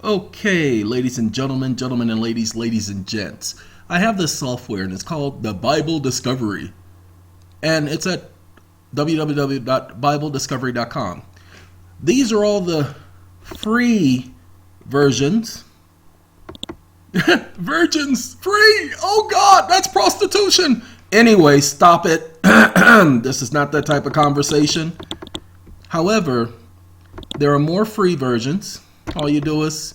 Okay, ladies and gentlemen, gentlemen and ladies, ladies and gents. I have this software and it's called the Bible Discovery. And it's at www.biblediscovery.com. These are all the free versions. Virgins free! Oh God, that's prostitution! Anyway, stop it. This is not that type of conversation. However, there are more free versions. All you do is,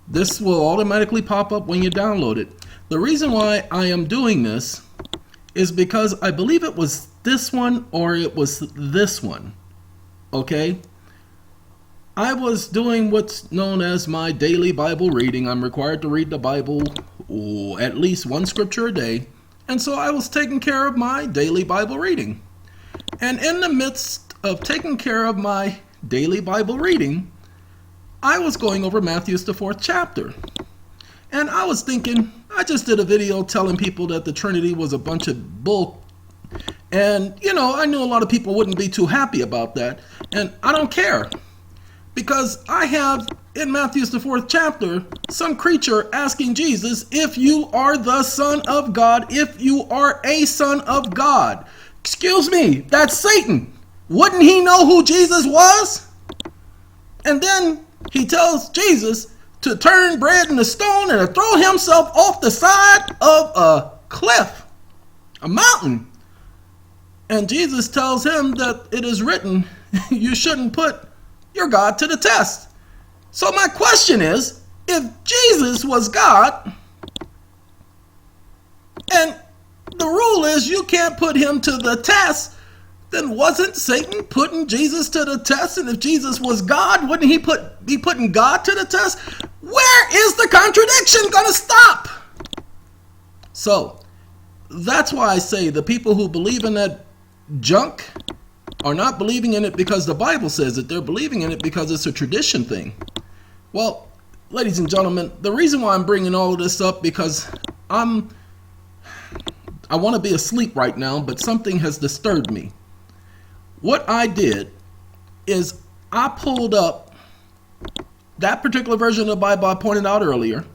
this will automatically pop up when you download it. The reason why I am doing this is because I believe it was this one or it was this one. Okay? I was doing what's known as my daily Bible reading. I'm required to read the Bible at least one scripture a day. And so I was taking care of my daily Bible reading. And in the midst of taking care of my daily Bible reading, I was going over Matthew's the 4th chapter. And I was thinking, I just did a video telling people that the Trinity was a bunch of bull. And, I knew a lot of people wouldn't be too happy about that. And I don't care. Because I have, in Matthew's the 4th chapter, some creature asking Jesus, if you are the Son of God, if you are a Son of God. Excuse me, that's Satan. Wouldn't he know who Jesus was? And then he tells Jesus to turn bread into stone and to throw himself off the side of a cliff, a mountain. And Jesus tells him that it is written, you shouldn't put your God to the test. So my question is, if Jesus was God, and the rule is you can't put him to the test, then wasn't Satan putting Jesus to the test? And if Jesus was God, wouldn't he be putting God to the test? Where is the contradiction going to stop? So that's why I say the people who believe in that junk are not believing in it because the Bible says it. They're believing in it because it's a tradition thing. Well, ladies and gentlemen, the reason why I'm bringing all of this up because I want to be asleep right now, but something has disturbed me. What I did is I pulled up that particular version of the Bible I pointed out earlier.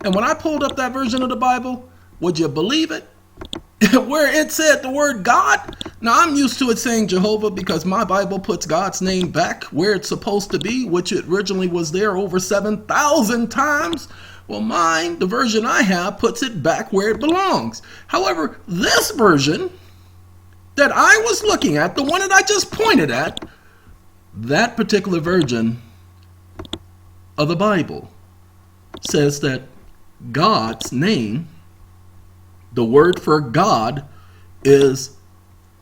And when I pulled up that version of the Bible, would you believe it? Where it said the word God. Now I'm used to it saying Jehovah because my Bible puts God's name back where it's supposed to be, which it originally was there over 7,000 times. Well, mine, the version I have, puts it back where it belongs. However, this version that I was looking at, the one that I just pointed at, that particular version of the Bible says that God's name, the word for God is,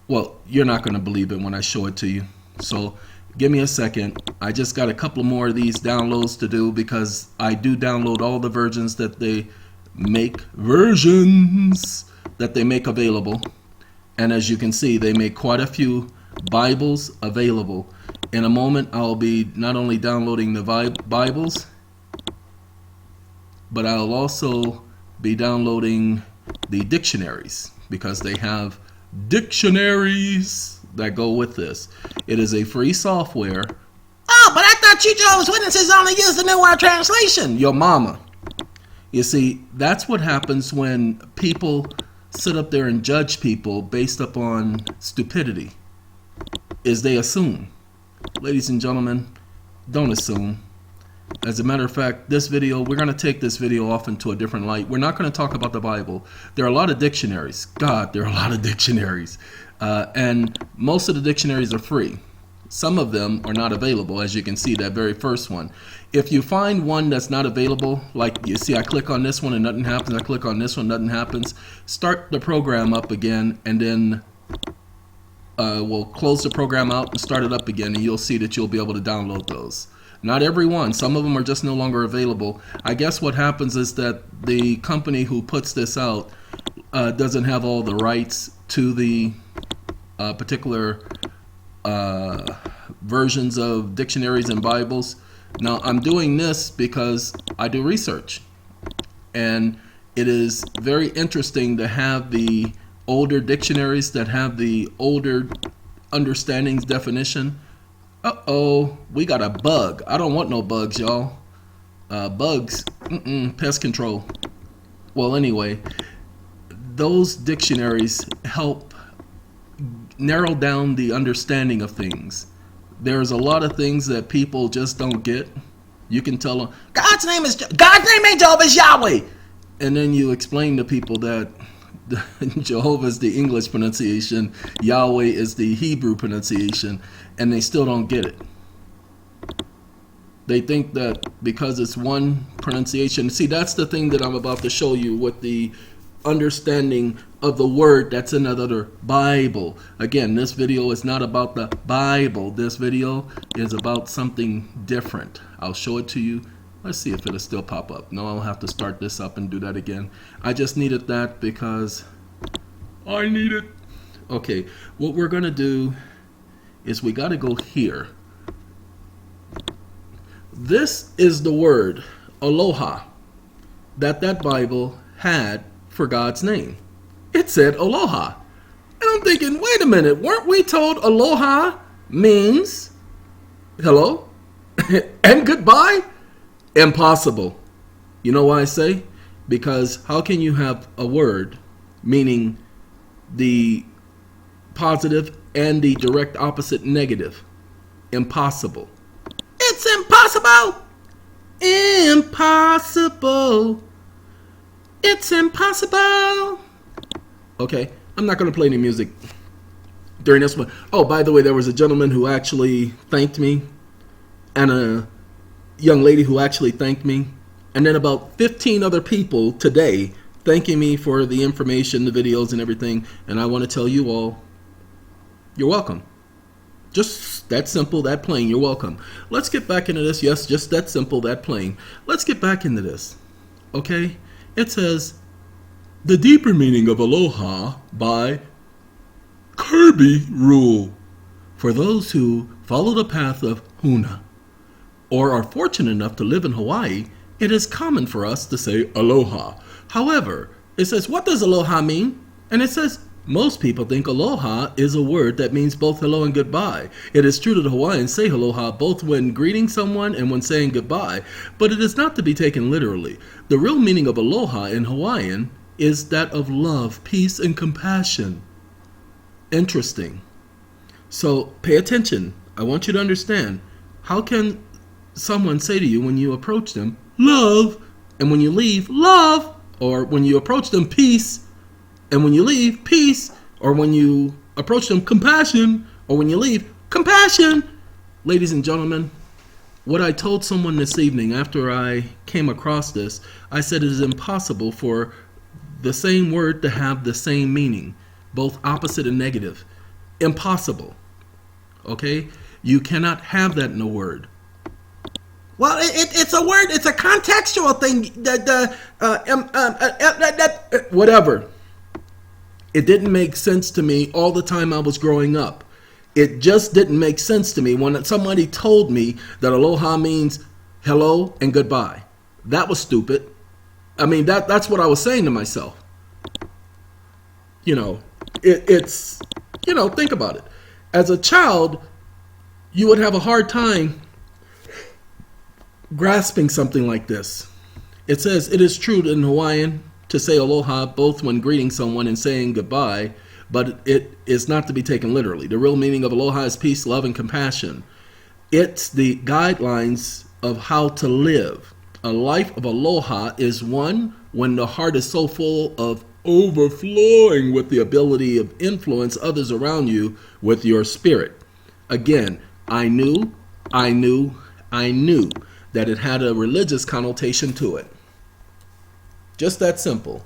well, you're not going to believe it when I show it to you. So give me a second. I just got a couple more of these downloads to do because I do download all the versions that they make, available. And as you can see, they make quite a few Bibles available. In a moment, I'll be not only downloading the Bibles, but I'll also be downloading the dictionaries because they have dictionaries that go with this. It is a free software. Oh, but I thought you Jehovah's Witnesses only use the New World Translation. Your mama. You see, that's what happens when people sit up there and judge people based upon stupidity, is they assume. Ladies and gentlemen, don't assume. As a matter of fact, this video, we're going to take this video off into a different light. We're not going to talk about the Bible. There are a lot of dictionaries. God, there are a lot of dictionaries. And most of the dictionaries are free. Some of them are not available, as you can see, that very first one. If you find one that's not available, like you see I click on this one and nothing happens, I click on this one, nothing happens, start the program up again, and then we'll close the program out and start it up again, and you'll see that you'll be able to download those. Not every one. Some of them are just no longer available. I guess what happens is that the company who puts this out doesn't have all the rights to the particular versions of dictionaries and Bibles. Now, I'm doing this because I do research. And it is very interesting to have the older dictionaries that have the older understandings definition. Uh-oh, we got a bug. I don't want no bugs, y'all. Bugs, pest control. Well, anyway, those dictionaries help narrow down the understanding of things. There's a lot of things that people just don't get. You can tell them, God's name ain't Jehovah, it's Yahweh. And then you explain to people that Jehovah is the English pronunciation, Yahweh is the Hebrew pronunciation, and they still don't get it. They think that because it's one pronunciation. See, that's the thing that I'm about to show you with the understanding of the word that's in another Bible. Again, this video is not about the Bible. This video is about something different. I'll show it to you. Let's see if it'll still pop up. No, I'll have to start this up and do that again. I just needed that because I need it. Okay, what we're going to do is we got to go here. This is the word aloha that Bible had for God's name. It said aloha. And I'm thinking, wait a minute, weren't we told aloha means hello and goodbye? Impossible. You know why I say? Because how can you have a word meaning the positive and the direct opposite negative? Impossible. It's impossible. Impossible. It's impossible. Okay, I'm not going to play any music during this one. Oh, by the way, there was a gentleman who actually thanked me, and a young lady who actually thanked me, and then about 15 other people today thanking me for the information, the videos, and everything. And I want to tell you all, you're welcome. Just that simple, that plain, you're welcome. Let's get back into this. Yes, just that simple, that plain. Let's get back into this. Okay? It says, the deeper meaning of aloha by Kirby Rule. For those who follow the path of Huna or are fortunate enough to live in Hawaii, it is common for us to say aloha. However, it says, what does aloha mean? And it says, most people think aloha is a word that means both hello and goodbye. It is true that Hawaiians say aloha both when greeting someone and when saying goodbye, but it is not to be taken literally. The real meaning of aloha in Hawaiian is that of love, peace, and compassion. Interesting. So pay attention. I want you to understand. How can someone say to you when you approach them, love, and when you leave, love, or when you approach them, peace, and when you leave, peace, or when you approach them, compassion, or when you leave, compassion? Ladies and gentlemen, what I told someone this evening after I came across this, I said it is impossible for the same word to have the same meaning, both opposite and negative. Impossible. Okay? You cannot have that in a word. Well, it's a word. It's a contextual thing. Whatever. It didn't make sense to me all the time I was growing up. It just didn't make sense to me when somebody told me that aloha means hello and goodbye. That was stupid. I mean, that's what I was saying to myself. You know, it's, you know, think about it. As a child, you would have a hard time grasping something like this. It says, it is true in Hawaiian to say aloha both when greeting someone and saying goodbye, but it is not to be taken literally. The real meaning of aloha is peace, love, and compassion. It's the guidelines of how to live. A life of aloha is one when the heart is so full of overflowing with the ability of influence others around you with your spirit. Again, I knew that it had a religious connotation to it. Just that simple.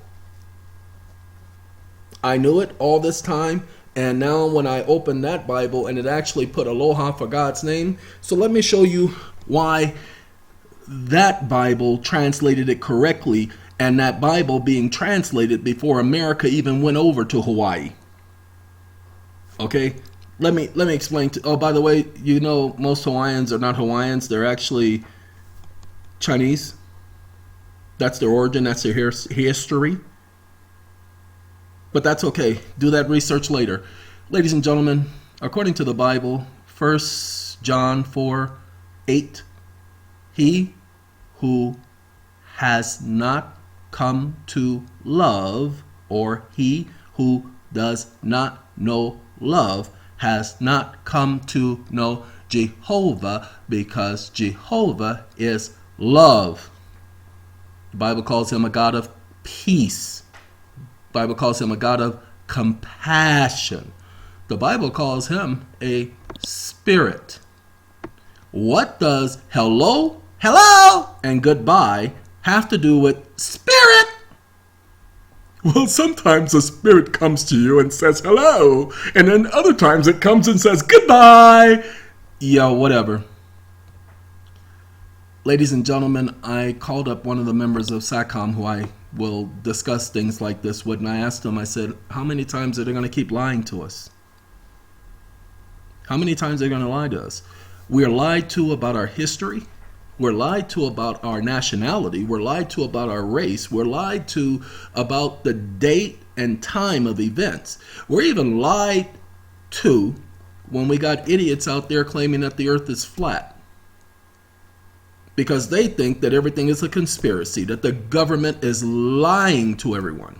I knew it all this time, and now when I opened that Bible and it actually put aloha for God's name, so let me show you why that Bible translated it correctly, and that Bible being translated before America even went over to Hawaii. Okay? Let me explain oh, by the way, you know most Hawaiians are not Hawaiians, they're actually Chinese. That's their origin, that's their history. But that's okay. Do that research later. Ladies and gentlemen, according to the Bible, 1 John 4:8, he who has not come to love, or he who does not know love has not come to know Jehovah, because Jehovah is love. The Bible calls him a God of peace. The Bible calls him a God of compassion. The Bible calls him a spirit. What does hello, and goodbye have to do with spirit? Well, sometimes a spirit comes to you and says hello, and then other times it comes and says goodbye. Yeah, whatever. Ladies and gentlemen, I called up one of the members of SACOM who I will discuss things like this with, and I asked him, I said, how many times are they going to keep lying to us? How many times are they going to lie to us? We are lied to about our history. We're lied to about our nationality. We're lied to about our race. We're lied to about the date and time of events. We're even lied to when we got idiots out there claiming that the earth is flat, because they think that everything is a conspiracy, that the government is lying to everyone,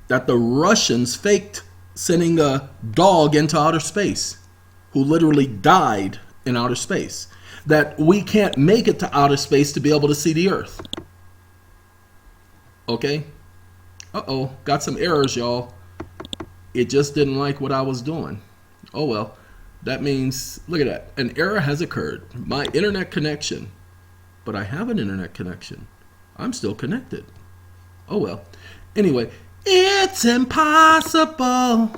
that the Russians faked sending a dog into outer space who literally died in outer space, that we can't make it to outer space to be able to see the earth. Okay? Uh-oh, got some errors, y'all. It just didn't like what I was doing. Oh well. That means, look at that, an error has occurred. My internet connection, but I have an internet connection. I'm still connected. Oh well. Anyway, it's impossible.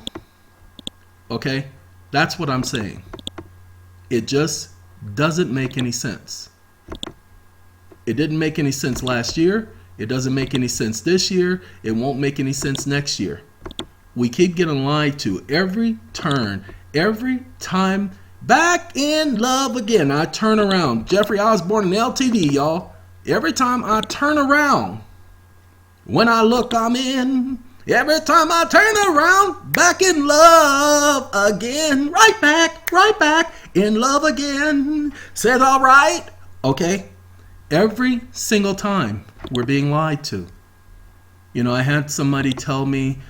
Okay, that's what I'm saying. It just doesn't make any sense. It didn't make any sense last year. It doesn't make any sense this year. It won't make any sense next year. We keep getting lied to every turn. Every time. Back in love again. I turn around. Jeffrey Osborne and LTD, y'all. Every time I turn around, when I look, I'm in. Every time I turn around, back in love again. Right back in love again. Said all right. Okay. Every single time we're being lied to. You know, I had somebody tell me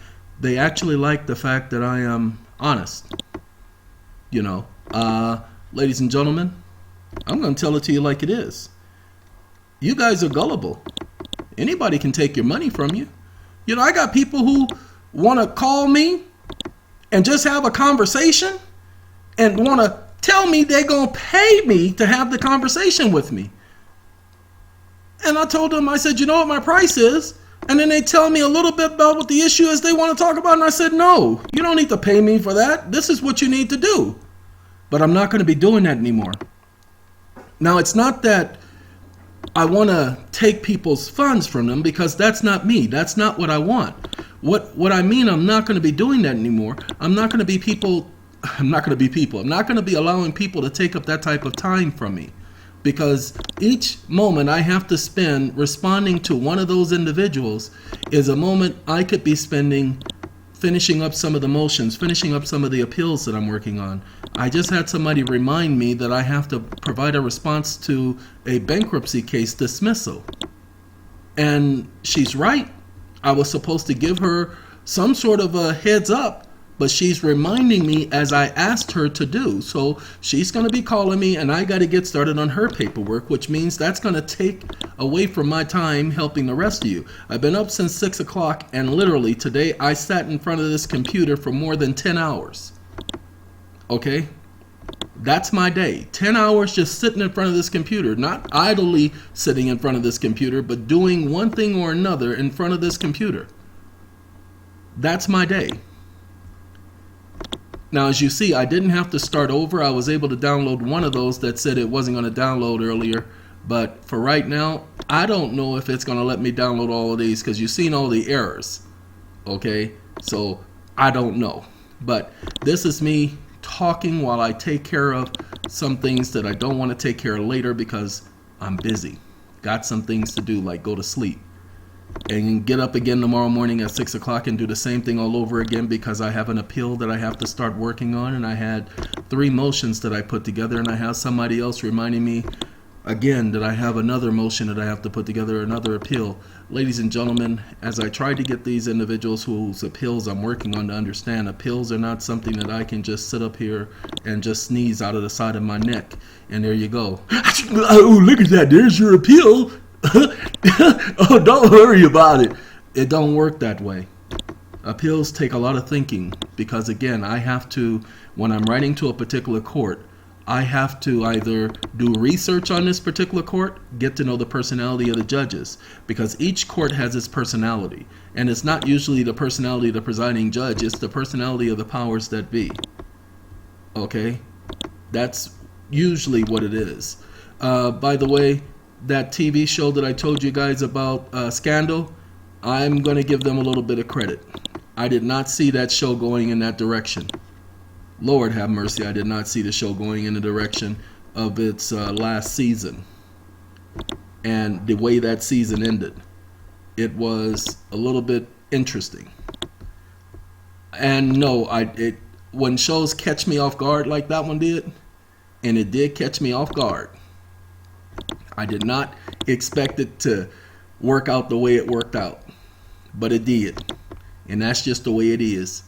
they actually like the fact that I am honest. You know, ladies and gentlemen, I'm going to tell it to you like it is. You guys are gullible. Anybody can take your money from you. You know, I got people who want to call me and just have a conversation and want to tell me they're going to pay me to have the conversation with me. And I told them, I said, you know what my price is? And then they tell me a little bit about what the issue is they want to talk about. And I said, no, you don't need to pay me for that. This is what you need to do. But I'm not going to be doing that anymore. Now, it's not that I want to take people's funds from them, because that's not me. That's not what I want. What I mean, I'm not going to be doing that anymore. I'm not going to be allowing people to take up that type of time from me. Because each moment I have to spend responding to one of those individuals is a moment I could be spending finishing up some of the motions, finishing up some of the appeals that I'm working on. I just had somebody remind me that I have to provide a response to a bankruptcy case dismissal. And she's right. I was supposed to give her some sort of a heads up, but she's reminding me as I asked her to do. So she's going to be calling me, and I got to get started on her paperwork, which means that's going to take away from my time helping the rest of you. I've been up since 6 o'clock, and literally today I sat in front of this computer for more than 10 hours. Okay? That's my day. 10 hours just sitting in front of this computer, not idly sitting in front of this computer, but doing one thing or another in front of this computer. That's my day. Now, as you see, I didn't have to start over. I was able to download one of those that said it wasn't going to download earlier. But for right now, I don't know if it's going to let me download all of these, because you've seen all the errors. Okay? So I don't know. But this is me talking while I take care of some things that I don't want to take care of later, because I'm busy. Got some things to do, like go to sleep. And get up again tomorrow morning at 6 o'clock and do the same thing all over again, because I have an appeal that I have to start working on, and I had 3 motions that I put together, and I have somebody else reminding me Again, that I have another motion that I have to put together, another appeal. Ladies and gentlemen, as I try to get these individuals whose appeals I'm working on to understand, appeals are not something that I can just sit up here and just sneeze out of the side of my neck. And there you go. Oh, look at that. There's your appeal. Oh, don't worry about it. It don't work that way. Appeals take a lot of thinking because, again, I have to, when I'm writing to a particular court, I have to either do research on this particular court, get to know the personality of the judges, because each court has its personality. And it's not usually the personality of the presiding judge, it's the personality of the powers that be. Okay? That's usually what it is. By the way, that TV show that I told you guys about, Scandal, I'm going to give them a little bit of credit. I did not see that show going in that direction. Lord have mercy, I did not see the show going in the direction of its last season. And the way that season ended, it was a little bit interesting. And no, when shows catch me off guard like that one did, and it did catch me off guard, I did not expect it to work out the way it worked out, but it did. And that's just the way it is.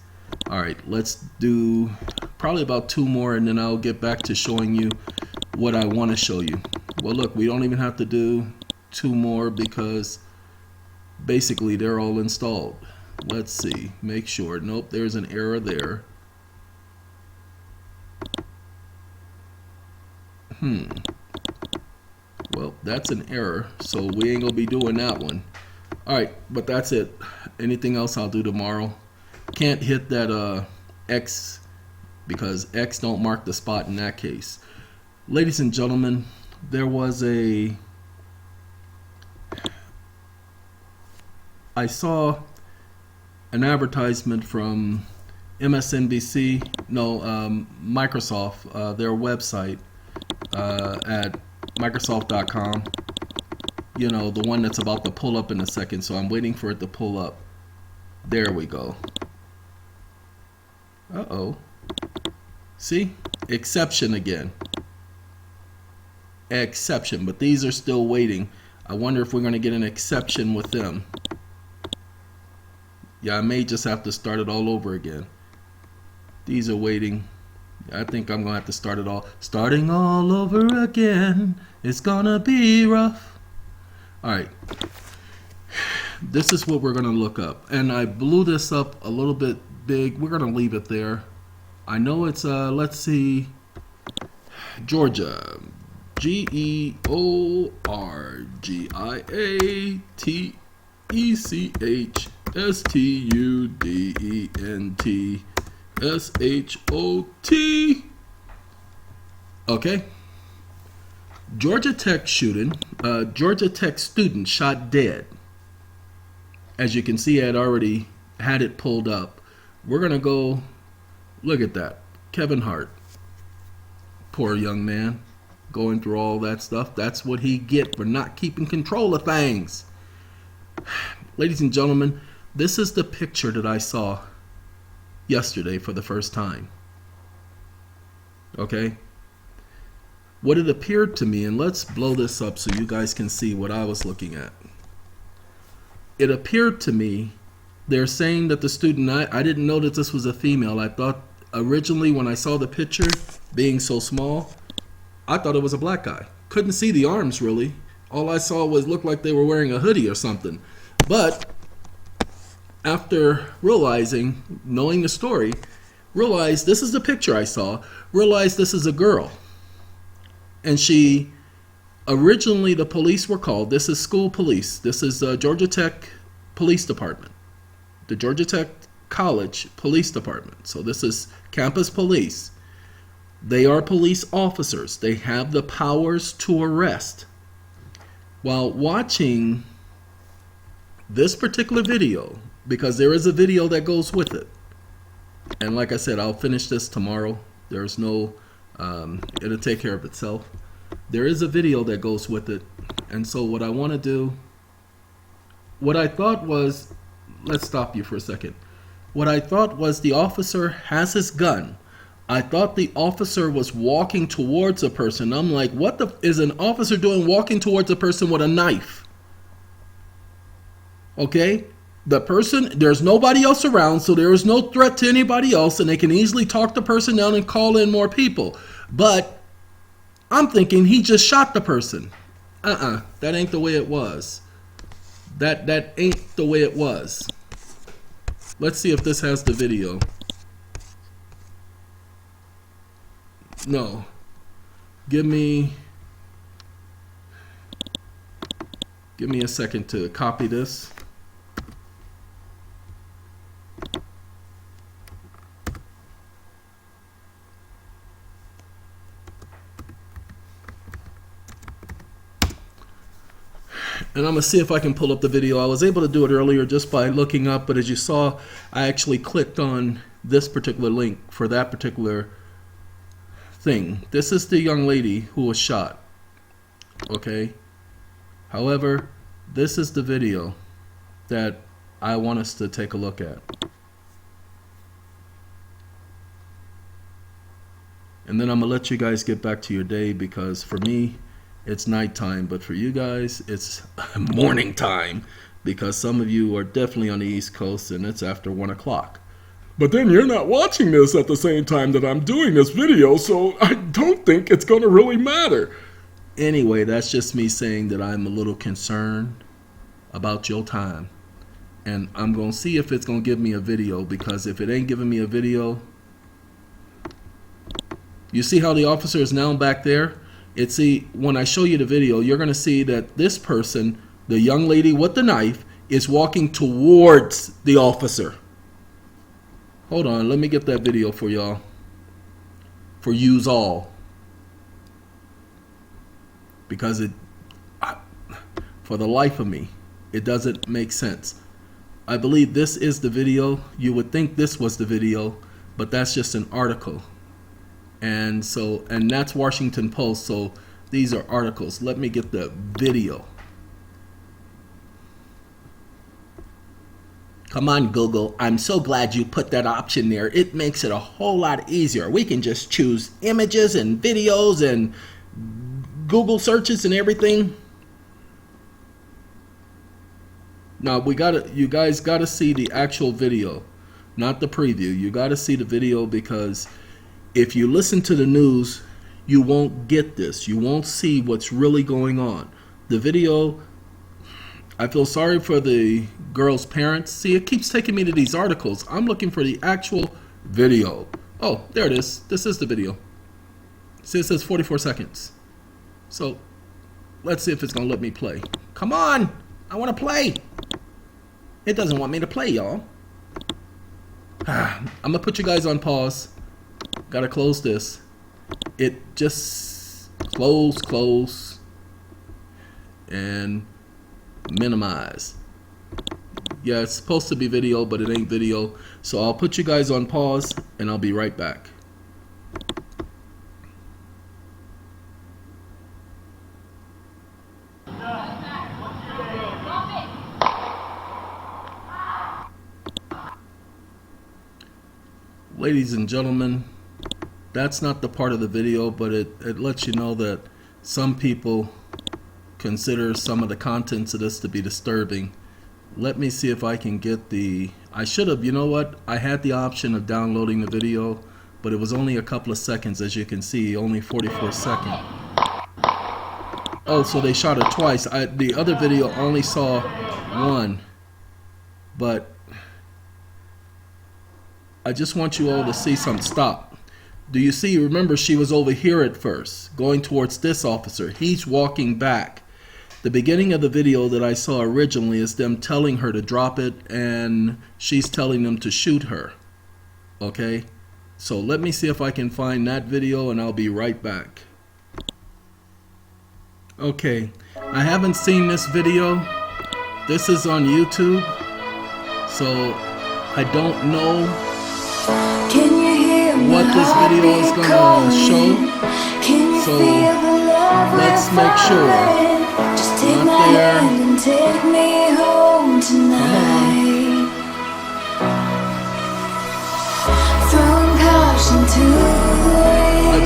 All right, let's do probably about 2 more, and then I'll get back to showing you what I want to show you. Well, look, we don't even have to do 2 more because basically they're all installed. Let's see, make sure. Nope, there's an error there. Well, that's an error, so we ain't gonna be doing that one. All right, but that's it. Anything else I'll do tomorrow. Can't hit that X because X don't mark the spot in that case. Ladies and gentlemen, there was I saw an advertisement from MSNBC, Microsoft, their website at Microsoft.com. You know, the one that's about to pull up in a second, so I'm waiting for it to pull up. There we go. Uh-oh. See? Exception again. Exception, but these are still waiting. I wonder if we're going to get an exception with them. Yeah, I may just have to start it all over again. These are waiting. I think I'm going to have to start it all. Starting all over again. It's going to be rough. All right. This is what we're going to look up. And I blew this up a little bit big. We're going to leave it there. I know it's, let's see, Georgia. GeorgiaTechStudentShot. Okay. Georgia Tech shooting. Georgia Tech student shot dead. As you can see, I had already had it pulled up. We're going to go look at that. Kevin Hart. Poor young man. Going through all that stuff. That's what he get for not keeping control of things. Ladies and gentlemen, this is the picture that I saw yesterday for the first time. Okay? What it appeared to me, and let's blow this up so you guys can see what I was looking at. It appeared to me, they're saying that the student, I didn't know that this was a female. I thought originally when I saw the picture being so small, I thought it was a black guy. Couldn't see the arms really. All I saw was looked like they were wearing a hoodie or something. But after realizing, knowing the story, realized this is the picture I saw, realized this is a girl. And she, originally the police were called, this is school police, this is Georgia Tech Police Department, the Georgia Tech College Police Department. So this is campus police. They are police officers. They have the powers to arrest. While watching this particular video, because there is a video that goes with it, and like I said, I'll finish this tomorrow. There's no, it'll take care of itself. There is a video that goes with it. And so what I want to do, what I thought was, let's stop you for a second. What I thought was the officer has his gun. I thought the officer was walking towards a person. I'm like, what the is an officer doing walking towards a person with a knife? Okay? The person, there's nobody else around, so there is no threat to anybody else, and they can easily talk the person down and call in more people. But I'm thinking he just shot the person. That ain't the way it was. That ain't the way it was. Let's see if this has the video. No. Give me a second to copy this. And I'm going to see if I can pull up the video. I was able to do it earlier just by looking up, but as you saw, I actually clicked on this particular link for that particular thing. This is the young lady who was shot. Okay? However, this is the video that I want us to take a look at. And then I'm going to let you guys get back to your day, because for me, it's nighttime, but for you guys, it's morning time, because some of you are definitely on the East Coast and it's after 1 o'clock. But then you're not watching this at the same time that I'm doing this video, so I don't think it's going to really matter. Anyway, that's just me saying that I'm a little concerned about your time. And I'm going to see if it's going to give me a video, because if it ain't giving me a video, you see how the officer is now back there? When I show you the video, you're going to see that this person, the young lady with the knife, is walking towards the officer. Hold on, let me get that video for y'all. For yous all. Because for the life of me, it doesn't make sense. I believe this is the video. You would think this was the video, but that's just an article. And that's Washington Post, so these are articles. Let me get the video. Come on, Google. I'm so glad you put that option there. It makes it a whole lot easier. We can just choose images and videos and Google searches and everything. Now you guys gotta see the actual video, not the preview. You gotta see the video, because if you listen to the news, you won't get this. You won't see what's really going on. The video, I feel sorry for the girl's parents. See, it keeps taking me to these articles. I'm looking for the actual video. Oh, there it is. This is the video. See, it says 44 seconds. So, let's see if it's going to let me play. Come on! I want to play! It doesn't want me to play, y'all. I'm going to put you guys on pause. Gotta close this. It just close and minimize. Yeah, it's supposed to be video, but it ain't video. So I'll put you guys on pause and I'll be right back. Ladies and gentlemen, that's not the part of the video, but it lets you know that some people consider some of the contents of this to be disturbing. Let me see if I can get I should have, you know what? I had the option of downloading the video, but it was only a couple of seconds, as you can see, only 44 seconds. Oh, so they shot her twice. The other video only saw one, but I just want you all to see something. Stop. Do you see? Remember, she was over here at first, going towards this officer. He's walking back. The beginning of the video that I saw originally is them telling her to drop it, and she's telling them to shoot her. Okay? So let me see if I can find that video, and I'll be right back. Okay. I haven't seen this video. This is on YouTube. So I don't know what this video is going to show. So let's make sure. Not there. And take me home tonight. Throwing caution to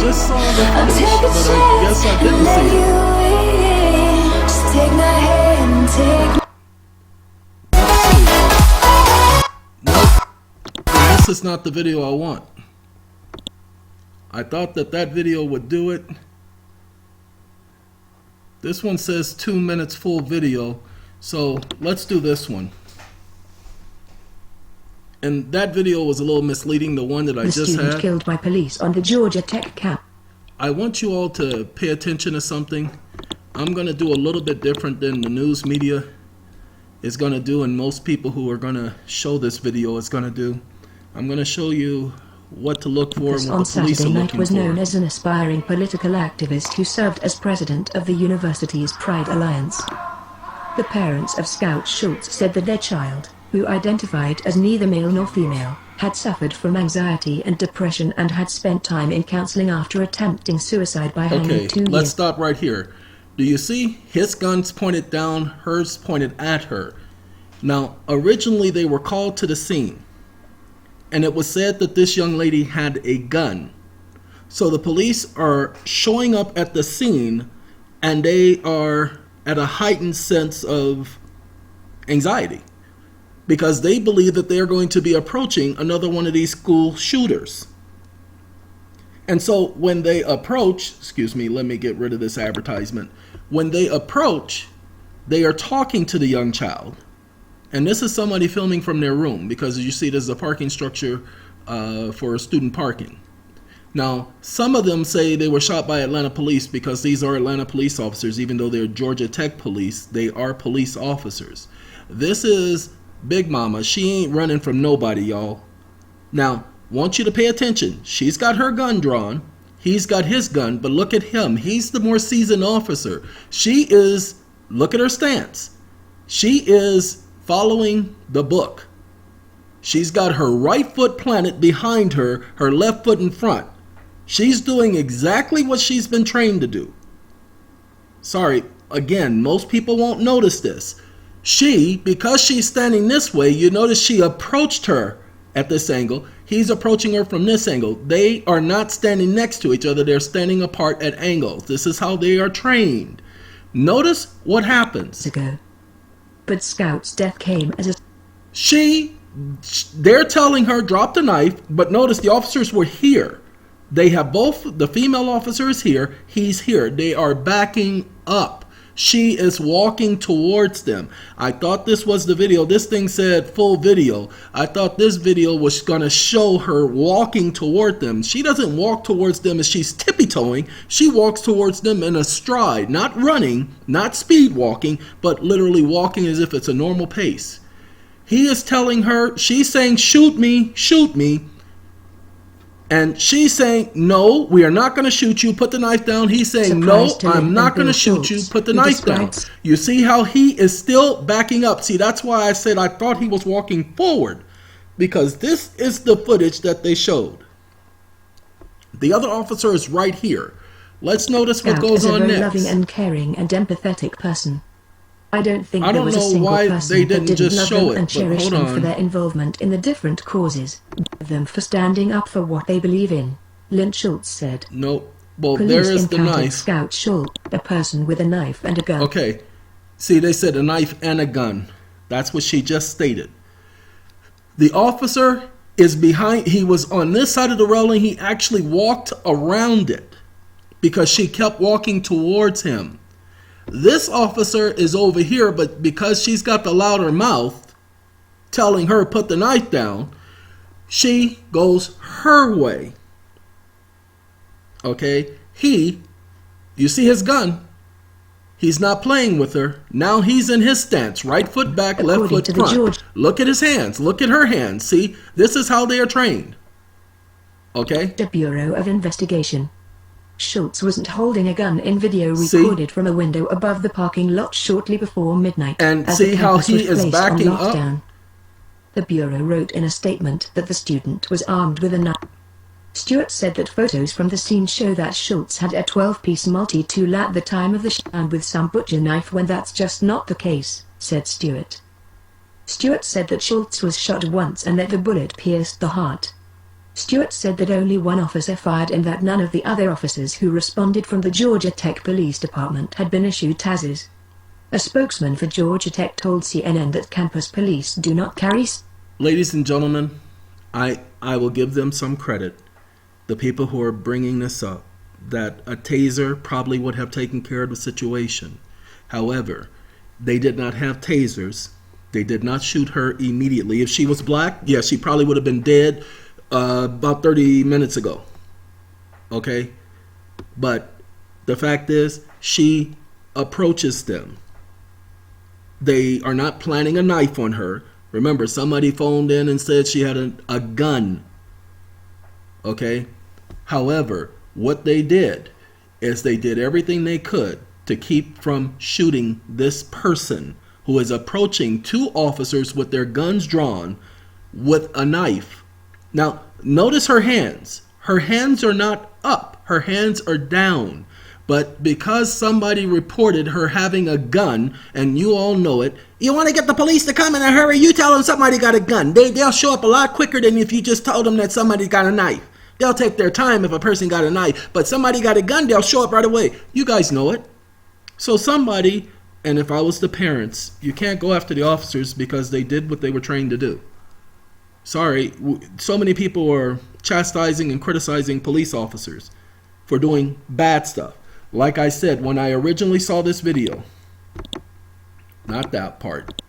just saw the I'll footage, take a but I chance guess I and didn't let see you it. in. Just take my hand and take. Nope. And this is not the video I want. I thought that video would do it. This one says 2 minutes full video. So let's do this one. And that video was a little misleading, the one that I just The student had. killed by police on the Georgia Tech campus. I want you all to pay attention to something. I'm going to do a little bit different than the news media is going to do, and most people who are going to show this video is going to do. I'm going to show you what to look for and On what the police are Saturday night looking was known for. as an aspiring political activist who served as president of the university's Pride Alliance. The parents of Scout Schultz said that their child, who identified as neither male nor female, had suffered from anxiety and depression and had spent time in counseling after attempting suicide by hanging Okay, 2 let's years. stop right here. Do you see? His gun's pointed down, hers pointed at her. Now, originally they were called to the scene, and it was said that this young lady had a gun. So the police are showing up at the scene, and they are at a heightened sense of anxiety, because they believe that they're going to be approaching another one of these school shooters. And so when they approach, excuse me, let me get rid of this advertisement. When they approach, they are talking to the young child. And this is somebody filming from their room, because as you see, there's a parking structure for student parking. Now, some of them say they were shot by Atlanta police, because these are Atlanta police officers. Even though they're Georgia Tech police, they are police officers. This is Big Mama. She ain't running from nobody, y'all. Now, want you to pay attention. She's got her gun drawn. He's got his gun, but look at him. He's the more seasoned officer. She is, look at her stance. She is following the book. She's got her right foot planted behind her, her left foot in front. She's doing exactly what she's been trained to do. Sorry, again, most people won't notice this. She, because she's standing this way, you notice she approached her at this angle. He's approaching her from this angle. They are not standing next to each other. They're standing apart at angles. This is how they are trained. Notice what happens. Ago. But Scout's death came as a They're telling her drop the knife, but notice the officers were here. They have both, the female officer is here, he's here. They are backing up. She is walking towards them. I thought this was the video. This thing said full video. I thought this video was going to show her walking toward them. She doesn't walk towards them as she's tippy-toeing. She walks towards them in a stride, not running, not speed walking, but literally walking as if it's a normal pace. He is telling her, she's saying, shoot me, shoot me. And she's saying, no, we are not going to shoot you. Put the knife down. He's saying, no, I'm not going to shoot you. Put the knife down. You see how he is still backing up. See, that's why I said I thought he was walking forward, because this is the footage that they showed. The other officer is right here. Let's notice what goes on next. loving and caring and empathetic person. I don't think I there don't was a know single why person they that didn't didn't just love show them it, and but cherish hold them for on. their involvement in the different causes, them for standing up for what they believe in, Lynch Schultz said. No, well, Police there is the encountered knife. Scout Schultz, a person with a knife and a gun. Okay, see, they said a knife and a gun. That's what she just stated. The officer is behind, he was on this side of the railing. He actually walked around it because she kept walking towards him. This officer is over here, but because she's got the louder mouth telling her put the knife down, she goes her way. Okay, you see his gun. He's not playing with her. Now he's in his stance. Right foot back, left foot front. Look at his hands. Look at her hands. See, this is how they are trained. Okay? The Bureau of Investigation. Schultz wasn't holding a gun in video recorded from a window above the parking lot shortly before midnight. And as see the how campus he was is placed on backing up? lockdown. The Bureau wrote in a statement that the student was armed with a knife. Stewart said that photos from the scene show that Schultz had a 12-piece multi-tool at the time of the shooting and with some butcher knife when that's just not the case, said Stewart. Stewart said that Schultz was shot once and that the bullet pierced the heart. Stewart said that only one officer fired and that none of the other officers who responded from the Georgia Tech Police Department had been issued TASES. A spokesman for Georgia Tech told CNN that campus police do not carry. Ladies and gentlemen, I will give them some credit. The people who are bringing this up, that a taser probably would have taken care of the situation. However, they did not have tasers. They did not shoot her immediately. If she was black, yeah, she probably would have been dead about 30 minutes ago. Okay? But the fact is, she approaches them. They are not planting a knife on her. Remember, somebody phoned in and said she had a gun. Okay? However, what they did is they did everything they could to keep from shooting this person who is approaching two officers with their guns drawn with a knife. Now, notice her hands. Her hands are not up. Her hands are down. But because somebody reported her having a gun, and you all know it, you want to get the police to come in a hurry, you tell them somebody got a gun. They'll show up a lot quicker than if you just told them that somebody got a knife. They'll take their time if a person got a knife, but somebody got a gun, they'll show up right away. You guys know it. So somebody, and if I was the parents, you can't go after the officers because they did what they were trained to do. Sorry, so many people are chastising and criticizing police officers for doing bad stuff. Like I said, when I originally saw this video, not that part.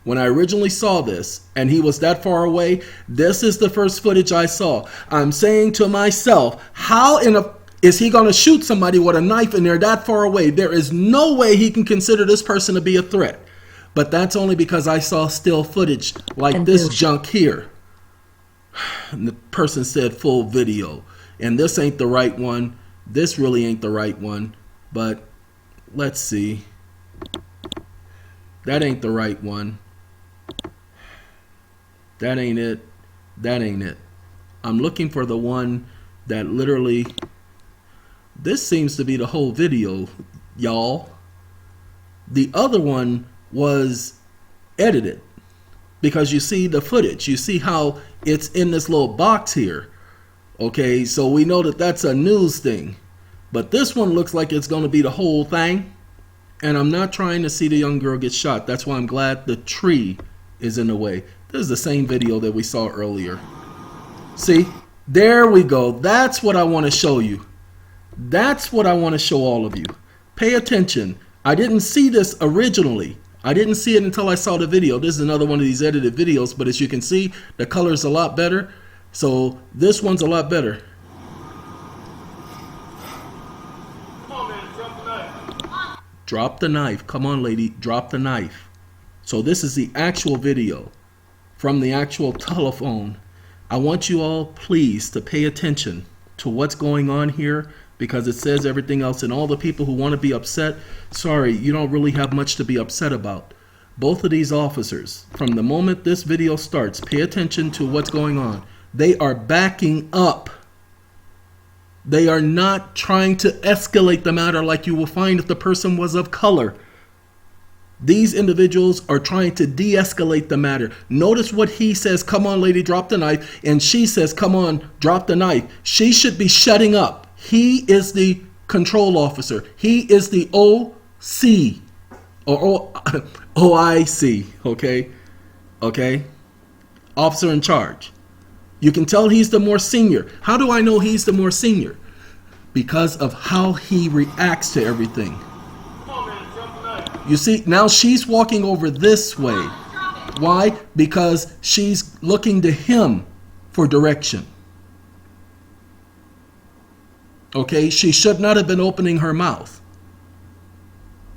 When I originally saw this, and he was that far away, this is the first footage I saw. I'm saying to myself, how is he going to shoot somebody with a knife and they're that far away? There is no way he can consider this person to be a threat. But that's only because I saw still footage like this junk here. And the person said full video. And this ain't the right one. This really ain't the right one. But let's see. That ain't the right one. That ain't it. That ain't it. I'm looking for the one that literally... This seems to be the whole video, y'all. The other one was edited. Because you see the footage. You see how it's in this little box here. Okay, so we know that that's a news thing. But this one looks like it's going to be the whole thing. And I'm not trying to see the young girl get shot. That's why I'm glad the tree is in the way. This is the same video that we saw earlier. See? There we go. That's what I want to show you. That's what I want to show all of you. Pay attention. I didn't see this originally. I didn't see it until I saw the video. This is another one of these edited videos, but as you can see, the color is a lot better. So this one's a lot better. Come on, man, drop the knife. Drop the knife. Come on, lady, drop the knife. So this is the actual video from the actual telephone. I want you all, please, to pay attention to what's going on here, because it says everything else, and all the people who want to be upset, sorry, you don't really have much to be upset about. Both of these officers, from the moment this video starts, pay attention to what's going on. They are backing up. They are not trying to escalate the matter like you will find if the person was of color. These individuals are trying to de-escalate the matter. Notice what he says, come on, lady, drop the knife. And she says, come on, drop the knife. She should be shutting up. He is the control officer. He is the OC or OIC, okay? Okay? Officer in charge. You can tell he's the more senior. How do I know he's the more senior? Because of how he reacts to everything. You see, now she's walking over this way. Why? Because she's looking to him for direction. Okay, she should not have been opening her mouth.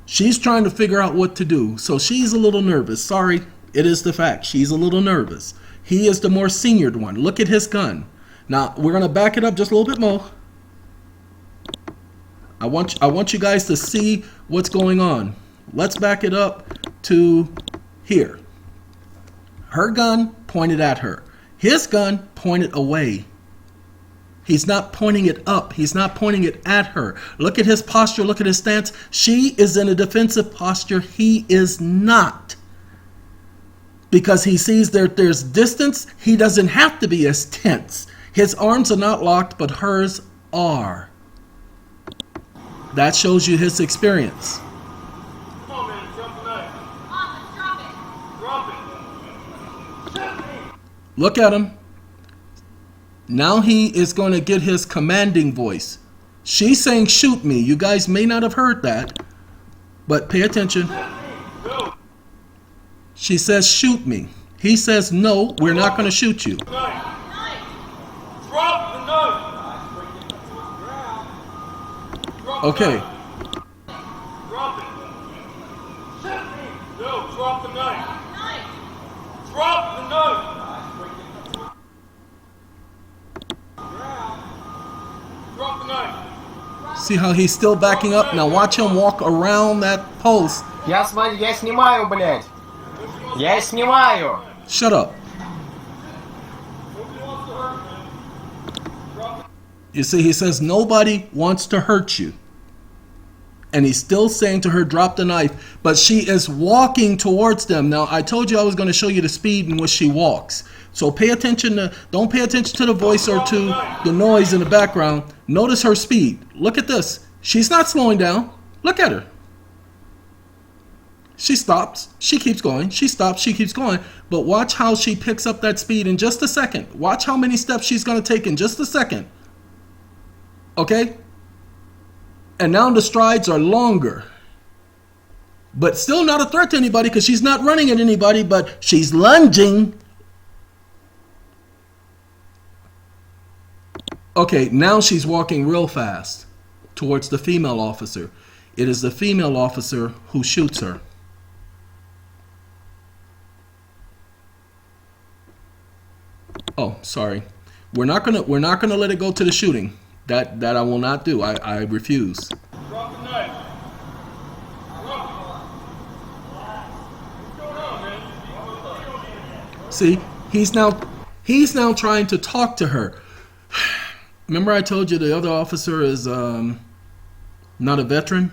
She's trying to figure out what to do. So she's a little nervous. Sorry, it is the fact. She's a little nervous. He is the more senior one. Look at his gun. Now, we're going to back it up just a little bit more. I want you guys to see what's going on. Let's back it up to here. Her gun pointed at her. His gun pointed away. He's not pointing it up. He's not pointing it at her. Look at his posture. Look at his stance. She is in a defensive posture. He is not. because he sees that there's distance. He doesn't have to be as tense. His arms are not locked, but hers are. That shows you his experience. Come on, man, drop the knife. Drop it. Drop it. Look at him. Now he is going to get his commanding voice. She's saying, shoot me. You guys may not have heard that, but pay attention. No. She says, shoot me. He says, no, we're not going to shoot you. Knife. Drop the knife. Drop Okay. the knife. Drop it. No, drop the knife. Drop the knife. Drop the knife. See how he's still backing up? Now watch him walk around that post. Я снимаю, блядь. Я снимаю. Shut up. You see, he says, nobody wants to hurt you. And he's still saying to her, drop the knife. But she is walking towards them. Now, I told you I was going to show you the speed in which she walks. So pay attention to, don't pay attention to the voice or to the noise in the background. Notice her speed. Look at this. She's not slowing down. Look at her. She stops. She keeps going. She stops. She keeps going. But watch how she picks up that speed in just a second. Watch how many steps she's going to take in just a second. Okay? And now the strides are longer. But still not a threat to anybody because she's not running at anybody, but she's lunging. Okay, now she's walking real fast towards the female officer. It is the female officer who shoots her. Oh, sorry. We're not gonna let it go to the shooting. That I will not do. I refuse. Drop the knife. Drop it. What's going on, man? See, he's now trying to talk to her. Remember I told you the other officer is not a veteran?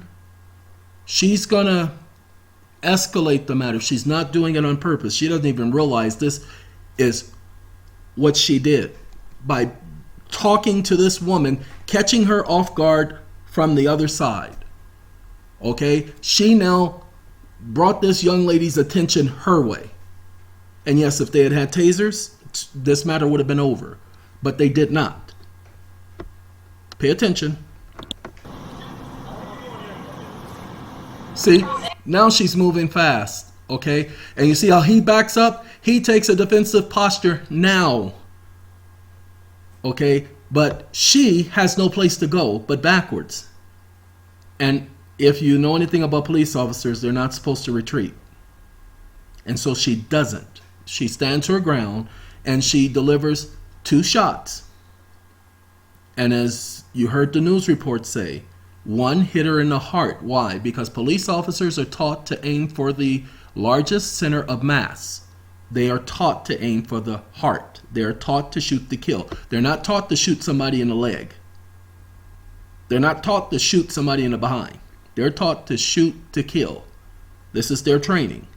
She's gonna escalate the matter. She's not doing it on purpose. She doesn't even realize this is what she did by talking to this woman, catching her off guard from the other side. Okay? She now brought this young lady's attention her way. And yes, if they had had tasers, this matter would have been over. But they did not. Pay attention. See, now she's moving fast, okay? And you see how he backs up? He takes a defensive posture now, okay? But she has no place to go but backwards. And if you know anything about police officers, they're not supposed to retreat. And so she doesn't. She stands her ground and she delivers 2 shots. And as you heard the news report say, one hit her in the heart. Why? Because police officers are taught to aim for the largest center of mass. They are taught to aim for the heart. They are taught to shoot to kill. They're not taught to shoot somebody in the leg. They're not taught to shoot somebody in the behind. They're taught to shoot to kill. This is their training.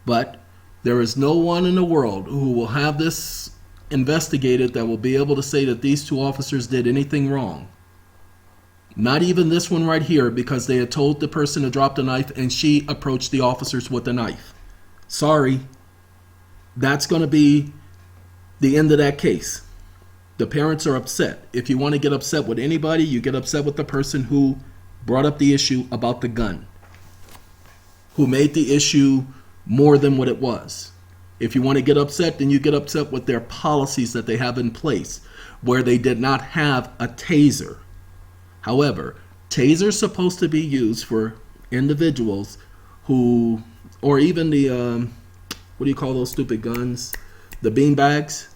But there is no one in the world who will have this investigated that will be able to say that these 2 officers did anything wrong. Not even this one right here, because they had told the person to drop the knife and she approached the officers with the knife. Sorry. That's going to be the end of that case. The parents are upset. If you want to get upset with anybody, you get upset with the person who brought up the issue about the gun, who made the issue more than what it was. If you want to get upset, then you get upset with their policies that they have in place, where they did not have a taser. However, tasers supposed to be used for individuals who, or even the, what do you call those stupid guns? The bean bags.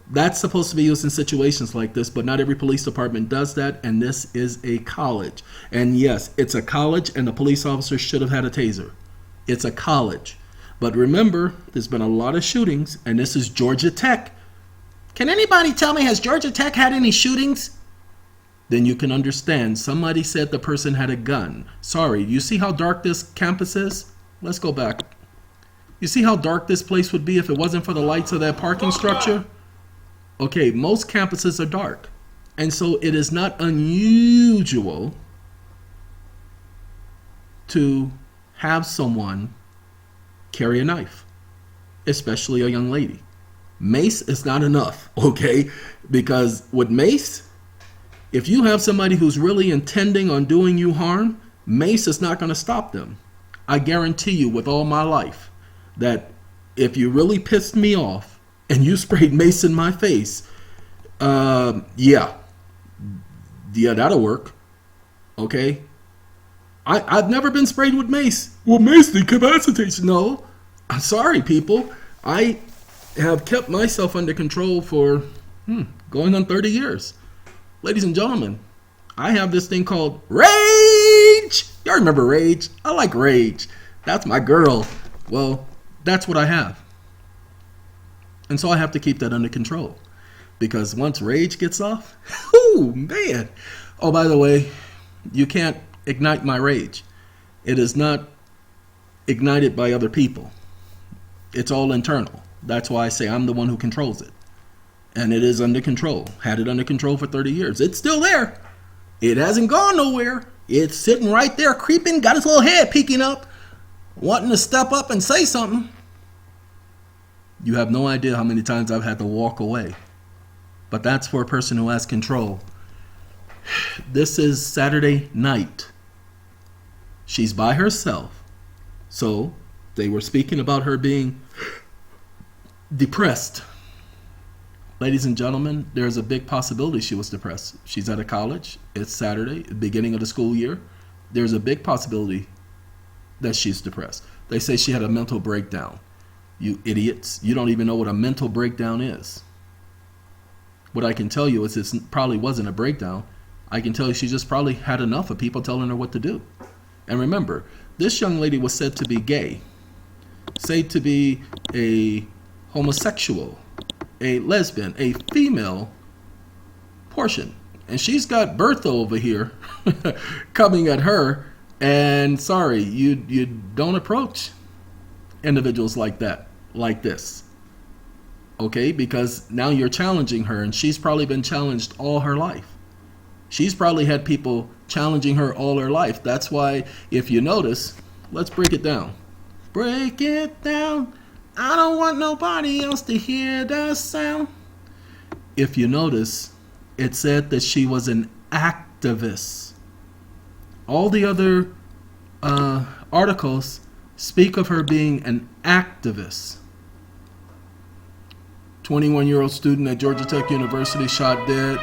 That's supposed to be used in situations like this, but not every police department does that, and this is a college. And yes, it's a college, and the police officers should have had a taser. It's a college. But remember, there's been a lot of shootings, and this is Georgia Tech. Can anybody tell me, has Georgia Tech had any shootings? Then you can understand. Somebody said the person had a gun. Sorry, you see how dark this campus is? Let's go back. You see how dark this place would be if it wasn't for the lights of that parking structure? Okay, most campuses are dark. And so it is not unusual to have someone carry a knife, especially a young lady. Mace is not enough, okay? Because with mace, if you have somebody who's really intending on doing you harm, mace is not going to stop them. I guarantee you with all my life that if you really pissed me off and you sprayed mace in my face, yeah, that'll work. Okay? I've never been sprayed with mace. Well, mace decapitates. No, I'm sorry, people. I have kept myself under control for going on 30 years. Ladies and gentlemen, I have this thing called rage. Y'all remember rage? I like rage. That's my girl. Well, that's what I have. And so I have to keep that under control. Because once rage gets off, oh man. Oh, by the way, you can't ignite my rage. It is not ignited by other people. It's all internal. That's why I say I'm the one who controls it. And it is under control. Had it under control for 30 years. It's still there. It hasn't gone nowhere. It's sitting right there creeping, got his little head peeking up, wanting to step up and say something. You have no idea how many times I've had to walk away. But that's for a person who has control. This is Saturday night. She's by herself. So they were speaking about her being depressed. Ladies and gentlemen, there's a big possibility she was depressed. She's at a college. It's Saturday, beginning of the school year. There's a big possibility that she's depressed. They say she had a mental breakdown. You idiots, you don't even know what a mental breakdown is. What I can tell you is it probably wasn't a breakdown. I can tell you she just probably had enough of people telling her what to do. And remember, this young lady was said to be gay, said to be a homosexual, a lesbian, a female portion. And she's got Bertha over here coming at her. And sorry, you don't approach individuals like that, like this. Okay, because now you're challenging her, and she's probably been challenged all her life. She's probably had people challenging her all her life. That's why, if you notice, let's break it down. Break it down. I don't want nobody else to hear the sound. If you notice, it said that she was an activist. All the other articles speak of her being an activist. 21-year-old student at Georgia Tech University shot dead.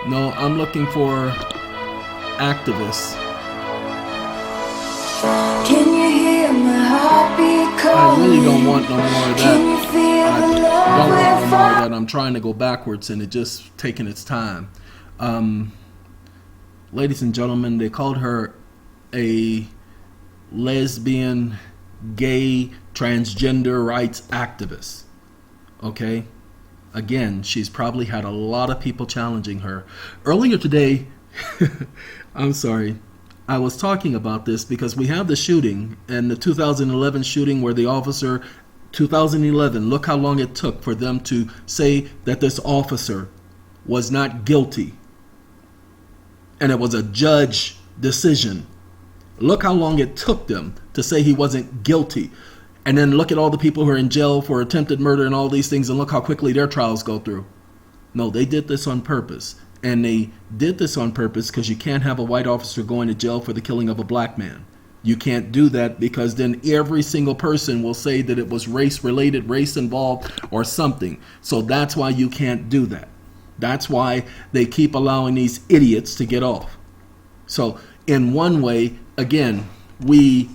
No, I'm looking for activists. Can you hear my heartbeat I calling? really don't want no more of Can you that. feel I the don't love want no we're more of that. I'm trying to go backwards, and it just taking its time. Ladies and gentlemen, they called her a lesbian, gay, transgender rights activist. Okay? Again, she's probably had a lot of people challenging her. Earlier today, I'm sorry, I was talking about this because we have the shooting, and the 2011 shooting where the officer, 2011, look how long it took for them to say that this officer was not guilty. And it was a judge decision. Look how long it took them to say he wasn't guilty. And then look at all the people who are in jail for attempted murder and all these things, and look how quickly their trials go through. No, they did this on purpose. And they did this on purpose because you can't have a white officer going to jail for the killing of a black man. You can't do that because then every single person will say that it was race-related, race involved, or something. So that's why you can't do that. That's why they keep allowing these idiots to get off. So in one way, again, we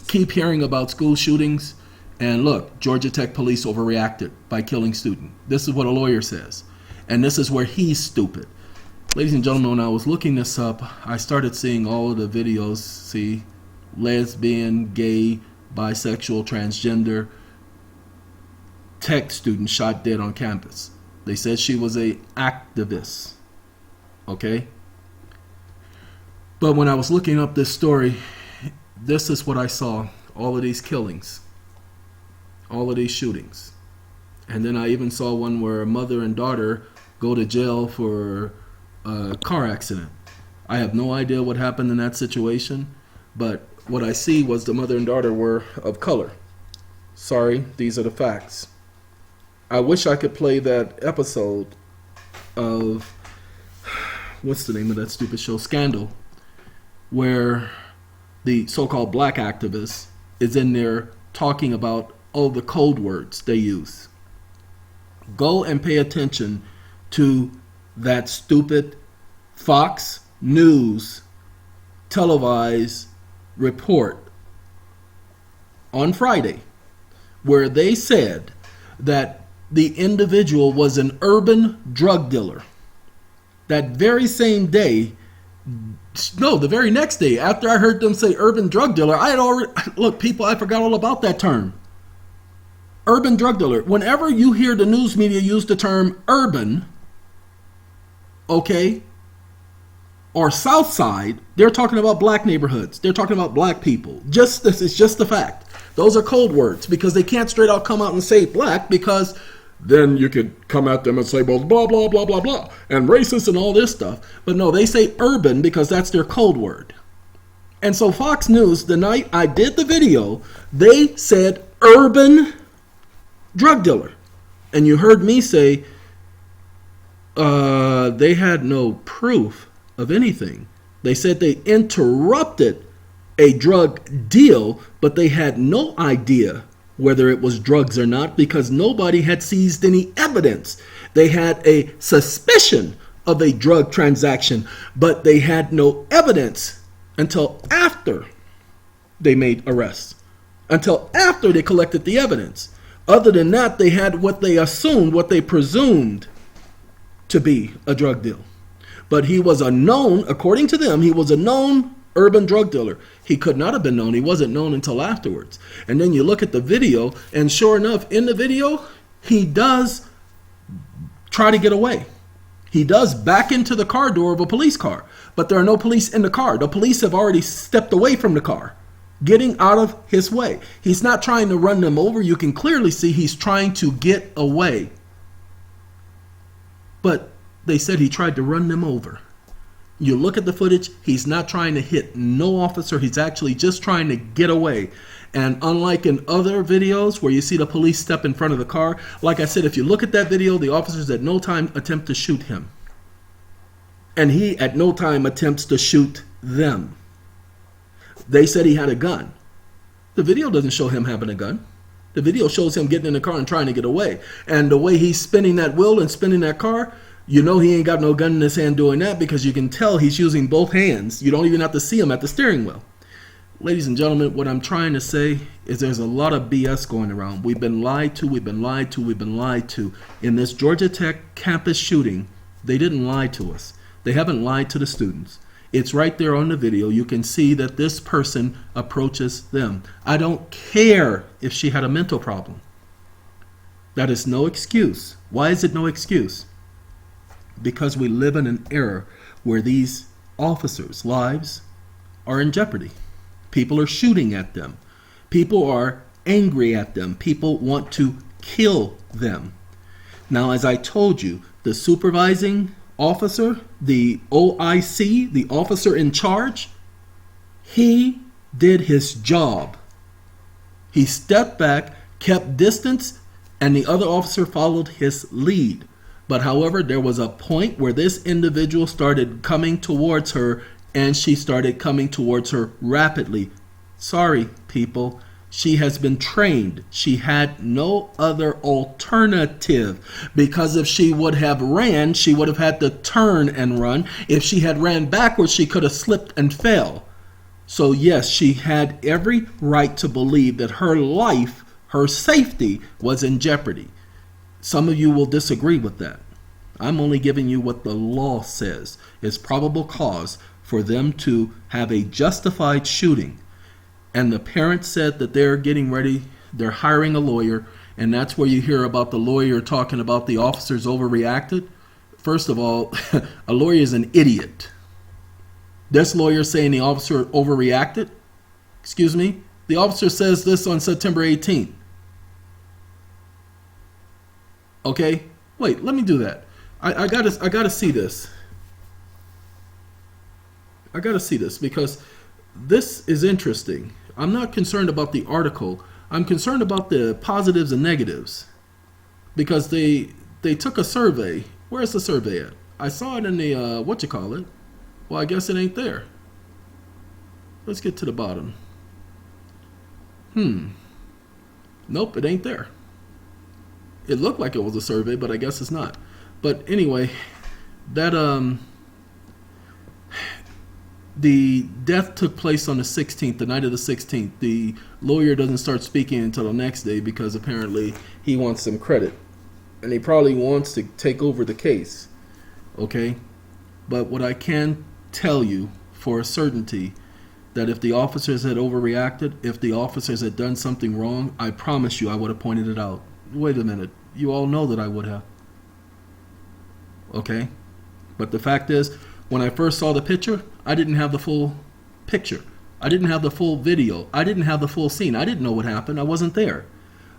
keep hearing about school shootings, and look, Georgia Tech police overreacted by killing student. This is what a lawyer says, and this is where he's stupid. Ladies and gentlemen, when I was looking this up, I started seeing all of the videos. See, lesbian, gay, bisexual, transgender, tech student shot dead on campus. They said she was a activist. Okay? But when I was looking up this story, this is what I saw. All of these killings. all of these shootings. And then I even saw one where a mother and daughter go to jail for a car accident. I have no idea what happened in that situation, but what I see was the mother and daughter were of color. Sorry, these are the facts. I wish I could play that episode of, what's the name of that stupid show, Scandal, where the so-called black activist is in there talking about all the code words they use. Go and pay attention to that stupid Fox News televised report on Friday, where they said that the individual was an urban drug dealer. That very same day, no, the very next day, after I heard them say urban drug dealer, I had already, look, people, I forgot all about that term. Urban drug dealer. Whenever you hear the news media use the term urban, okay, or South Side, they're talking about black neighborhoods. They're talking about black people. Just this is just the fact. Those are code words because they can't straight out come out and say black, because then you could come at them and say, well, blah, blah, blah, blah, blah, and racist and all this stuff. But no, they say urban because that's their code word. And so Fox News, the night I did the video, they said urban drug dealer. And you heard me say they had no proof of anything. They said they interrupted a drug deal, but they had no idea whether it was drugs or not because nobody had seized any evidence. They had a suspicion of a drug transaction, but they had no evidence until after they made arrests, until after they collected the evidence. Other than that, they had what they assumed, what they presumed to be a drug deal. But he was a known, according to them, he was a known urban drug dealer. He could not have been known. He wasn't known until afterwards. And then you look at the video, and sure enough, in the video, he does try to get away. He does back into the car door of a police car, but there are no police in the car. The police have already stepped away from the car, getting out of his way. He's not trying to run them over. You can clearly see he's trying to get away. But they said he tried to run them over. You look at the footage, he's not trying to hit no officer. He's actually just trying to get away. And unlike in other videos where you see the police step in front of the car, like I said, if you look at that video, the officers at no time attempt to shoot him. And he at no time attempts to shoot them. They said he had a gun. The video doesn't show him having a gun. The video shows him getting in the car and trying to get away. And the way he's spinning that wheel and spinning that car, you know he ain't got no gun in his hand doing that because you can tell he's using both hands. You don't even have to see him at the steering wheel. Ladies and gentlemen, what I'm trying to say is there's a lot of BS going around. We've been lied to, we've been lied to, we've been lied to. In this Georgia Tech campus shooting, they didn't lie to us. They haven't lied to the students. It's right there on the video. You can see that this person approaches them. I don't care if she had a mental problem. That is no excuse. Why is it no excuse? Because we live in an era where these officers' lives are in jeopardy. People are shooting at them. People are angry at them. People want to kill them. Now, as I told you, the supervising officer, the OIC, the officer in charge, he did his job. He stepped back, kept distance, and the other officer followed his lead. But however, there was a point where this individual started coming towards her, and she started coming towards her rapidly. Sorry, people. She has been trained. She had no other alternative, because if she would have ran, she would have had to turn and run. If she had ran backwards, she could have slipped and fell. So yes, she had every right to believe that her life, her safety was in jeopardy. Some of you will disagree with that. I'm only giving you what the law says is probable cause for them to have a justified shooting. And the parents said that they're getting ready, they're hiring a lawyer, and that's where you hear about the lawyer talking about the officers overreacted. First of all, a lawyer is an idiot. This lawyer saying the officer overreacted? Excuse me? The officer says this on September 18th. Okay? Wait, let me do that. I gotta see this. I gotta see this because this is interesting. I'm not concerned about the article. I'm concerned about the positives and negatives. Because they took a survey. Where's the survey at? I saw it in the whatchamacallit. Well, I guess it ain't there. Let's get to the bottom. Nope, it ain't there. It looked like it was a survey, but I guess it's not. But anyway, that the death took place on the 16th, the night of the 16th. The lawyer doesn't start speaking until the next day because apparently he wants some credit. And he probably wants to take over the case. Okay? But what I can tell you for a certainty, that if the officers had overreacted, if the officers had done something wrong, I promise you I would have pointed it out. Wait a minute. You all know that I would have. Okay? But the fact is, when I first saw the picture, I didn't have the full picture. I didn't have the full video. I didn't have the full scene. I didn't know what happened. I wasn't there.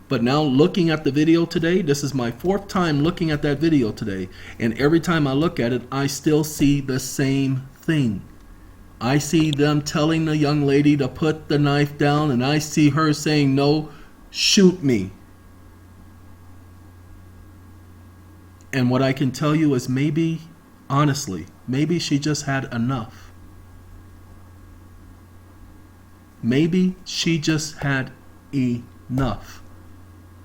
But now looking at the video today, this is my 4th time looking at that video today. And every time I look at it, I still see the same thing. I see them telling the young lady to put the knife down, and I see her saying, no, shoot me. And what I can tell you is maybe, honestly, maybe she just had enough. Maybe she just had enough.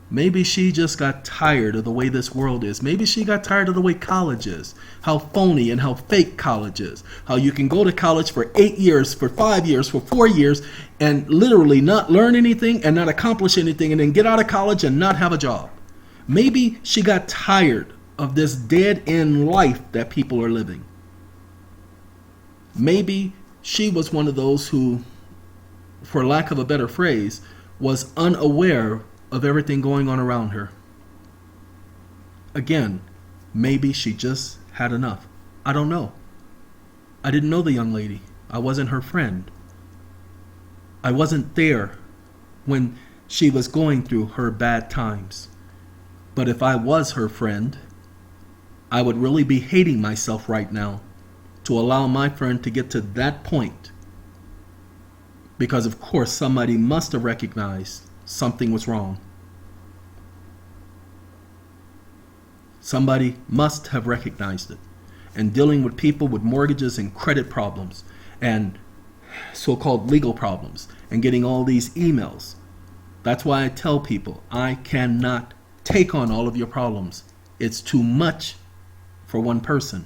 Maybe she just got tired of the way this world is. Maybe she got tired of the way college is. How phony and how fake college is. How you can go to college for 8 years, for 5 years, for 4 years, and literally not learn anything and not accomplish anything, and then get out of college and not have a job. Maybe she got tired of this dead-end life that people are living. Maybe she was one of those who, for lack of a better phrase, was unaware of everything going on around her. Again, maybe she just had enough. I don't know. I didn't know the young lady. I wasn't her friend. I wasn't there when she was going through her bad times. But if I was her friend, I would really be hating myself right now to allow my friend to get to that point. Because of course somebody must have recognized something was wrong. Somebody must have recognized it. And dealing with people with mortgages and credit problems and so-called legal problems and getting all these emails. That's why I tell people I cannot take on all of your problems. It's too much for one person.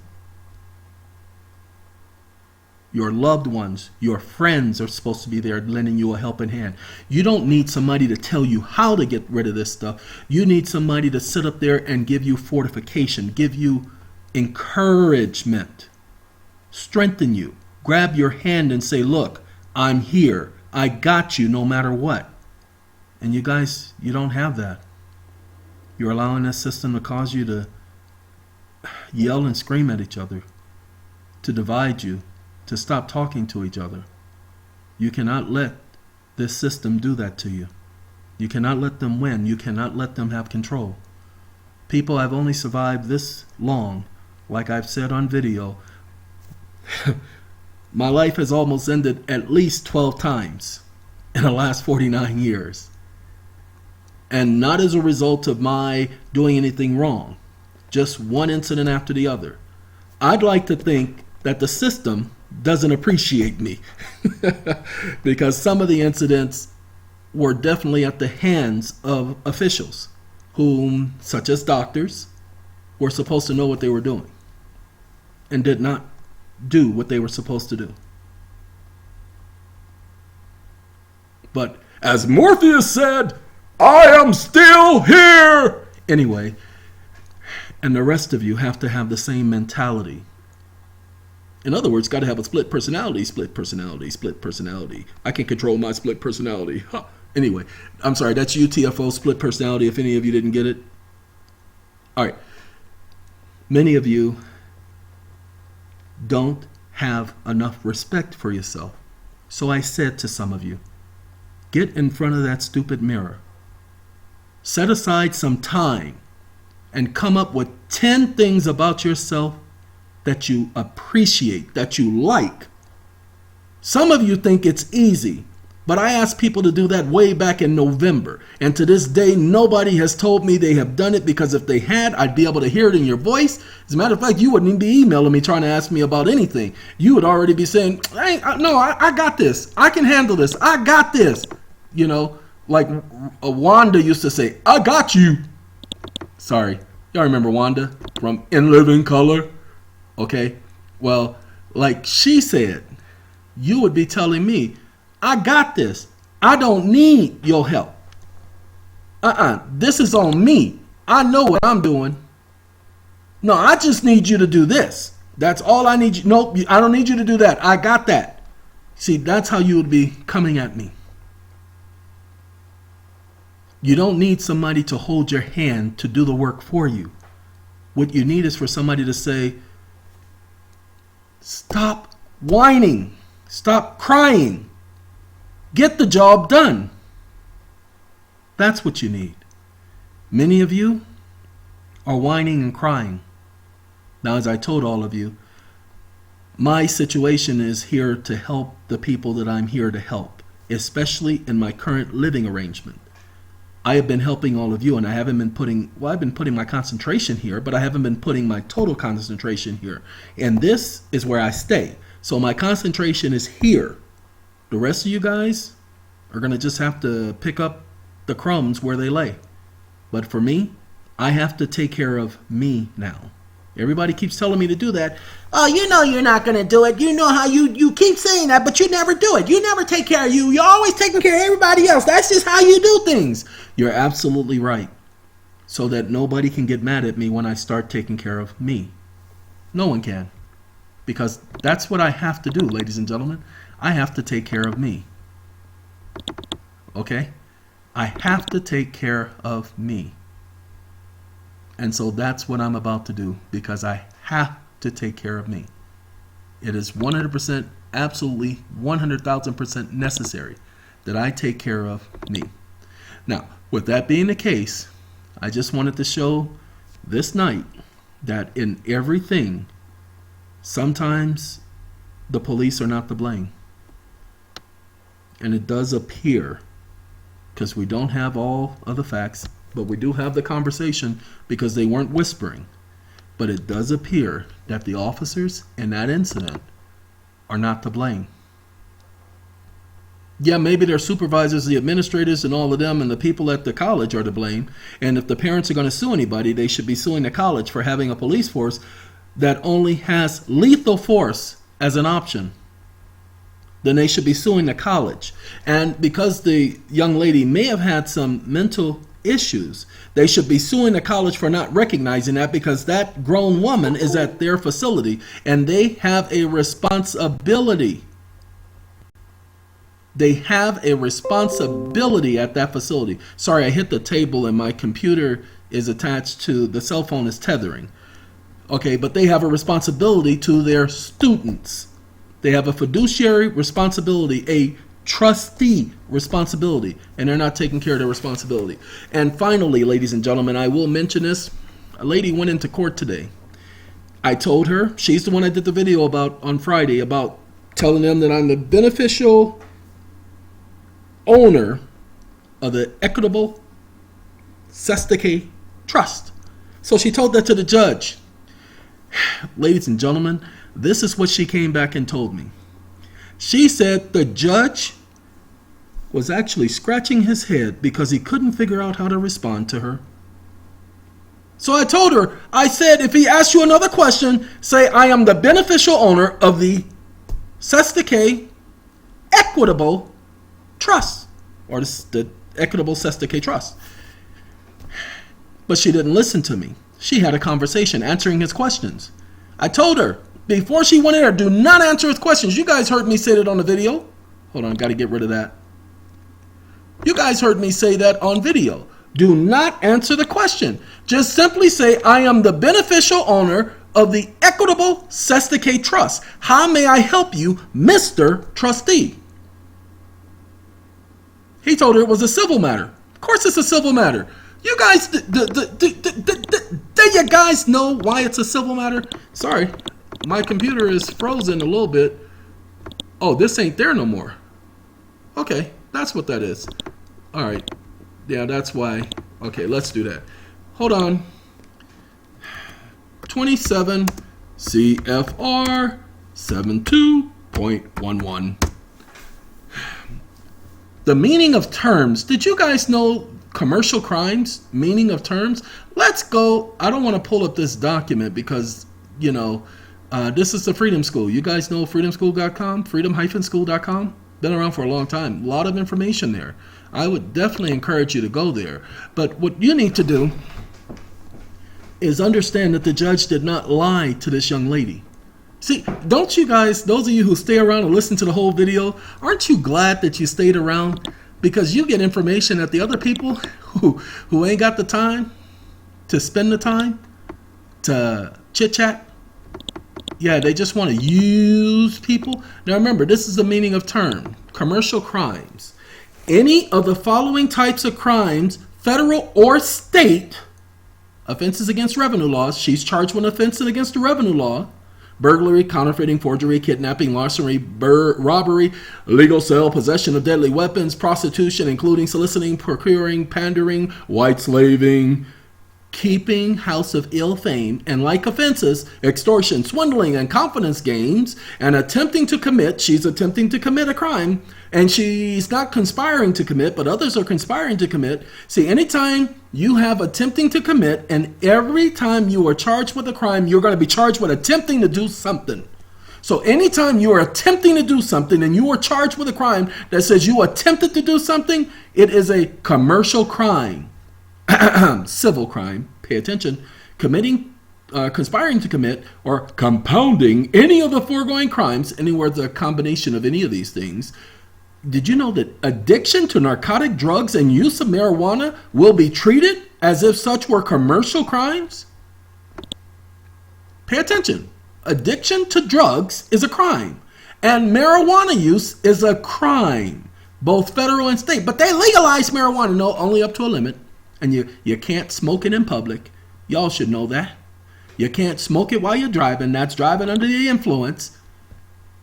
Your loved ones, your friends are supposed to be there lending you a helping hand. You don't need somebody to tell you how to get rid of this stuff. You need somebody to sit up there and give you fortification, give you encouragement, strengthen you, grab your hand and say, look, I'm here. I got you no matter what. And you guys, you don't have that. You're allowing this system to cause you to yell and scream at each other, to divide you, to stop talking to each other. You cannot let this system do that to you. You cannot let them win. You cannot let them have control. People have only survived this long. Like I've said on video, my life has almost ended at least 12 times in the last 49 years. And not as a result of my doing anything wrong. Just one incident after the other. I'd like to think that the system doesn't appreciate me because some of the incidents were definitely at the hands of officials whom, such as doctors, were supposed to know what they were doing and did not do what they were supposed to do. But as Morpheus said, I am still here! Anyway, and the rest of you have to have the same mentality. In other words, got to have a split personality, split personality, split personality. I can control my split personality. Huh. Anyway, I'm sorry, that's UTFO, split personality, if any of you didn't get it. All right. Many of you don't have enough respect for yourself. So I said to some of you, get in front of that stupid mirror. Set aside some time and come up with 10 things about yourself that you appreciate, that you like. Some of you think it's easy, but I asked people to do that way back in November. And to this day, nobody has told me they have done it, because if they had, I'd be able to hear it in your voice. As a matter of fact, you wouldn't even be emailing me trying to ask me about anything. You would already be saying, I got this. I can handle this. I got this. You know, like Wanda used to say, I got you. Sorry. Y'all remember Wanda from In Living Color? Okay. Well, like she said, you would be telling me, I got this. I don't need your help. This is on me. I know what I'm doing. No, I just need you to do this. That's all I need you. Nope, I don't need you to do that. I got that. See, that's how you would be coming at me. You don't need somebody to hold your hand to do the work for you. What you need is for somebody to say, stop whining. Stop crying. Get the job done. That's what you need. Many of you are whining and crying. Now, as I told all of you, my situation is here to help the people that I'm here to help, especially in my current living arrangement. I have been helping all of you, and I haven't been putting, I've been putting my concentration here, but I haven't been putting my total concentration here. And this is where I stay. So my concentration is here. The rest of you guys are going to just have to pick up the crumbs where they lay. But for me, I have to take care of me now. Everybody keeps telling me to do that. Oh, you know you're not going to do it. You know how you keep saying that, but you never do it. You never take care of you. You're always taking care of everybody else. That's just how you do things. You're absolutely right. So that nobody can get mad at me when I start taking care of me. No one can. Because that's what I have to do, ladies and gentlemen. I have to take care of me. Okay? I have to take care of me. And so that's what I'm about to do, because I have to take care of me. It is 100%, absolutely 100,000% necessary that I take care of me. Now, with that being the case, I just wanted to show this night that in everything, sometimes the police are not to blame. And it does appear, because we don't have all of the facts, but we do have the conversation because they weren't whispering. But it does appear that the officers in that incident are not to blame. Yeah, maybe their supervisors, the administrators, and all of them, and the people at the college are to blame. And if the parents are going to sue anybody, they should be suing the college for having a police force that only has lethal force as an option. Then they should be suing the college. And because the young lady may have had some mental issues, they should be suing the college for not recognizing that, because that grown woman is at their facility and they have a responsibility. They have a responsibility at that facility. Sorry, I hit the table and my computer is attached to the cell phone is tethering. Okay, but they have a responsibility to their students. They have a fiduciary responsibility, a trustee responsibility, and they're not taking care of their responsibility. And finally, ladies and gentlemen, I will mention this. A lady went into court today. I told her, she's the one I did the video about on Friday, about telling them that I'm the beneficial owner of the Equitable Sestake Trust. So she told that to the judge. Ladies and gentlemen, this is what she came back and told me. She said the judge was actually scratching his head because he couldn't figure out how to respond to her. So I told her, I said, if he asks you another question, say, I am the beneficial owner of the Sestake Equitable Trust, or the Equitable Sestake Trust. But she didn't listen to me. She had a conversation answering his questions. I told her, before she went in there, do not answer his questions. You guys heard me say that on the video. Hold on, got to get rid of that. You guys heard me say that on video. Do not answer the question. Just simply say, I am the beneficial owner of the Equitable Sestake Trust. How may I help you, Mr. Trustee? He told her it was a civil matter. Of course it's a civil matter. You guys, do you guys know why it's a civil matter? Sorry, my computer is frozen a little bit. Oh, this ain't there no more. Okay, that's what that is. All right, yeah, that's why. Okay, let's do that. Hold on. 27 CFR 72.11. The meaning of terms. Did you guys know commercial crimes, meaning of terms? Let's go. I don't want to pull up this document because, you know, this is the Freedom School. You guys know freedomschool.com, freedom-school.com? Been around for a long time. A lot of information there. I would definitely encourage you to go there. But what you need to do is understand that the judge did not lie to this young lady. See, don't you guys, those of you who stay around and listen to the whole video, aren't you glad that you stayed around? Because you get information that the other people who ain't got the time to spend the time to chit-chat, yeah, they just want to use people. Now remember, this is the meaning of term. Commercial crimes. Any of the following types of crimes, federal or state, offenses against revenue laws. She's charged with an offense against the revenue law. Burglary, counterfeiting, forgery, kidnapping, larceny, robbery, illegal sale, possession of deadly weapons, prostitution, including soliciting, procuring, pandering, white slaving, keeping house of ill fame, and like offenses, extortion, swindling, and confidence games, and attempting to commit. She's attempting to commit a crime, and she's not conspiring to commit, but others are conspiring to commit. See, anytime you have attempting to commit, and every time you are charged with a crime, you're going to be charged with attempting to do something. So anytime you are attempting to do something and you are charged with a crime that says you attempted to do something, it is a commercial crime. Civil crime, pay attention, committing, conspiring to commit, or compounding any of the foregoing crimes, anywhere the combination of any of these things. Did you know that addiction to narcotic drugs and use of marijuana will be treated as if such were commercial crimes? Pay attention. Addiction to drugs is a crime, and marijuana use is a crime, both federal and state. But they legalize marijuana, no, only up to a limit. And you can't smoke it in public. Y'all should know that. You can't smoke it while you're driving. That's driving under the influence.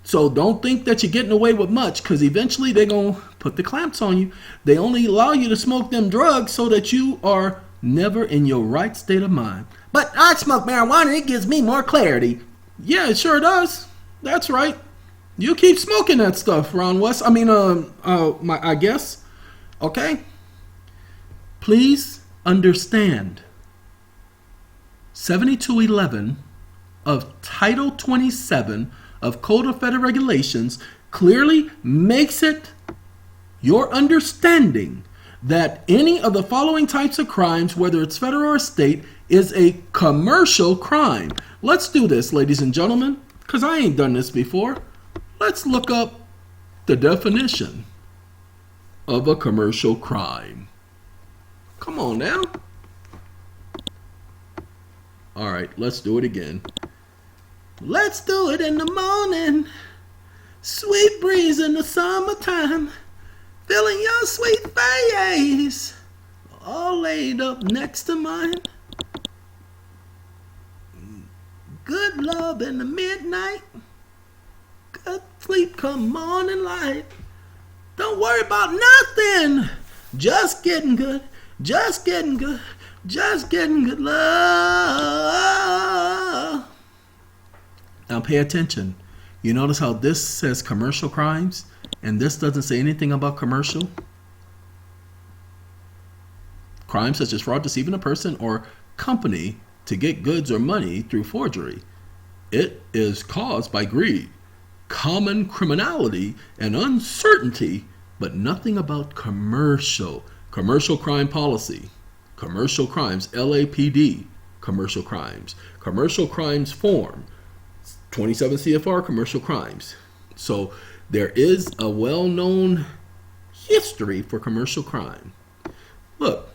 So don't think that you're getting away with much, because eventually they're going to put the clamps on you. They only allow you to smoke them drugs so that you are never in your right state of mind. But I smoke marijuana, it gives me more clarity. Yeah, it sure does. That's right. You keep smoking that stuff, Ron West. I guess. Okay? Please understand, 7211 of Title 27 of Code of Federal Regulations clearly makes it your understanding that any of the following types of crimes, whether it's federal or state, is a commercial crime. Let's do this, ladies and gentlemen, because I ain't done this before. Let's look up the definition of a commercial crime. Come on now. All right, let's do it again. Let's do it in the morning. Sweet breeze in the summertime. Feeling your sweet face. All laid up next to mine. Good love in the midnight. Good sleep come morning light. Don't worry about nothing. Just getting good. Just getting good. Just getting good love. Now pay attention. You notice how this says commercial crimes and this doesn't say anything about commercial? Crimes such as fraud, deceiving a person or company to get goods or money through forgery. It is caused by greed, common criminality, and uncertainty, but nothing about commercial. Commercial crime policy. Commercial crimes, LAPD, commercial crimes. Commercial crimes form, 27 CFR, commercial crimes. So there is a well-known history for commercial crime. Look,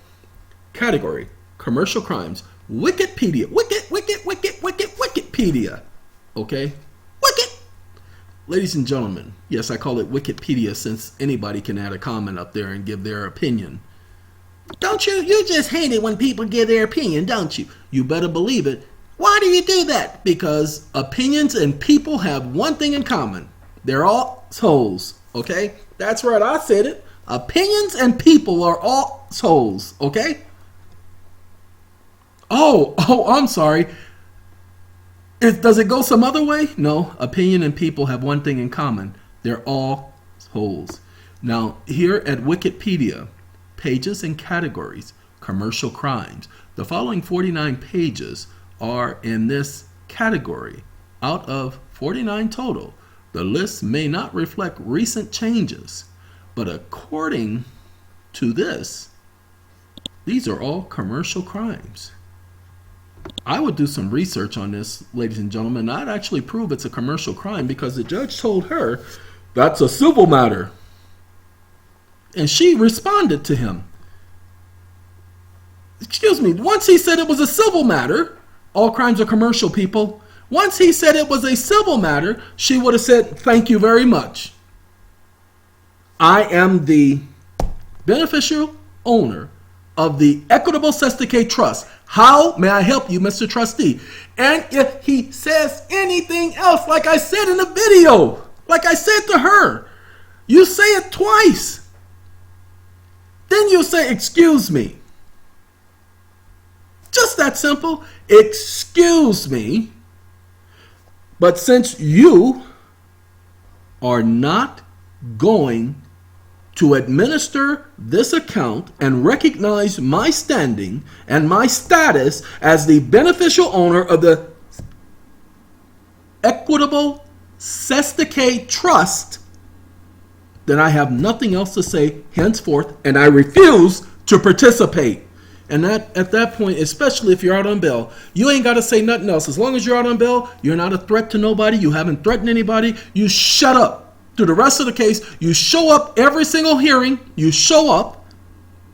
category, commercial crimes, Wikipedia, Wikipedia, okay? Wicked. Ladies and gentlemen, yes, I call it Wikipedia since anybody can add a comment up there and give their opinion. Don't you? You just hate it when people give their opinion, don't you? You better believe it. Why do you do that? Because opinions and people have one thing in common. They're all souls, okay? That's right, I said it. Opinions and people are all souls, okay? Oh, I'm sorry. Does it go some other way? No, opinion and people have one thing in common. They're all souls. Now, here at Wikipedia, pages and categories, commercial crimes. The following 49 pages are in this category. Out of 49 total, the list may not reflect recent changes, but according to this, these are all commercial crimes. I would do some research on this, ladies and gentlemen. I'd actually prove it's a commercial crime because the judge told her that's a civil matter. And she responded to him. Excuse me, once he said it was a civil matter, all crimes are commercial, people. Once he said it was a civil matter, she would have said, thank you very much. I am the beneficial owner of the Equitable Sesticate Trust. How may I help you, Mr. Trustee? And if he says anything else, like I said in the video, like I said to her, you say it twice. Then you say, excuse me. Just that simple. Excuse me. But since you are not going to administer this account and recognize my standing and my status as the beneficial owner of the Equitable Sesticate Trust, then I have nothing else to say henceforth, and I refuse to participate. And that at that point, especially if you're out on bail, you ain't got to say nothing else. As long as you're out on bail, you're not a threat to nobody. You haven't threatened anybody. You shut up. Through the rest of the case, you show up every single hearing. You show up,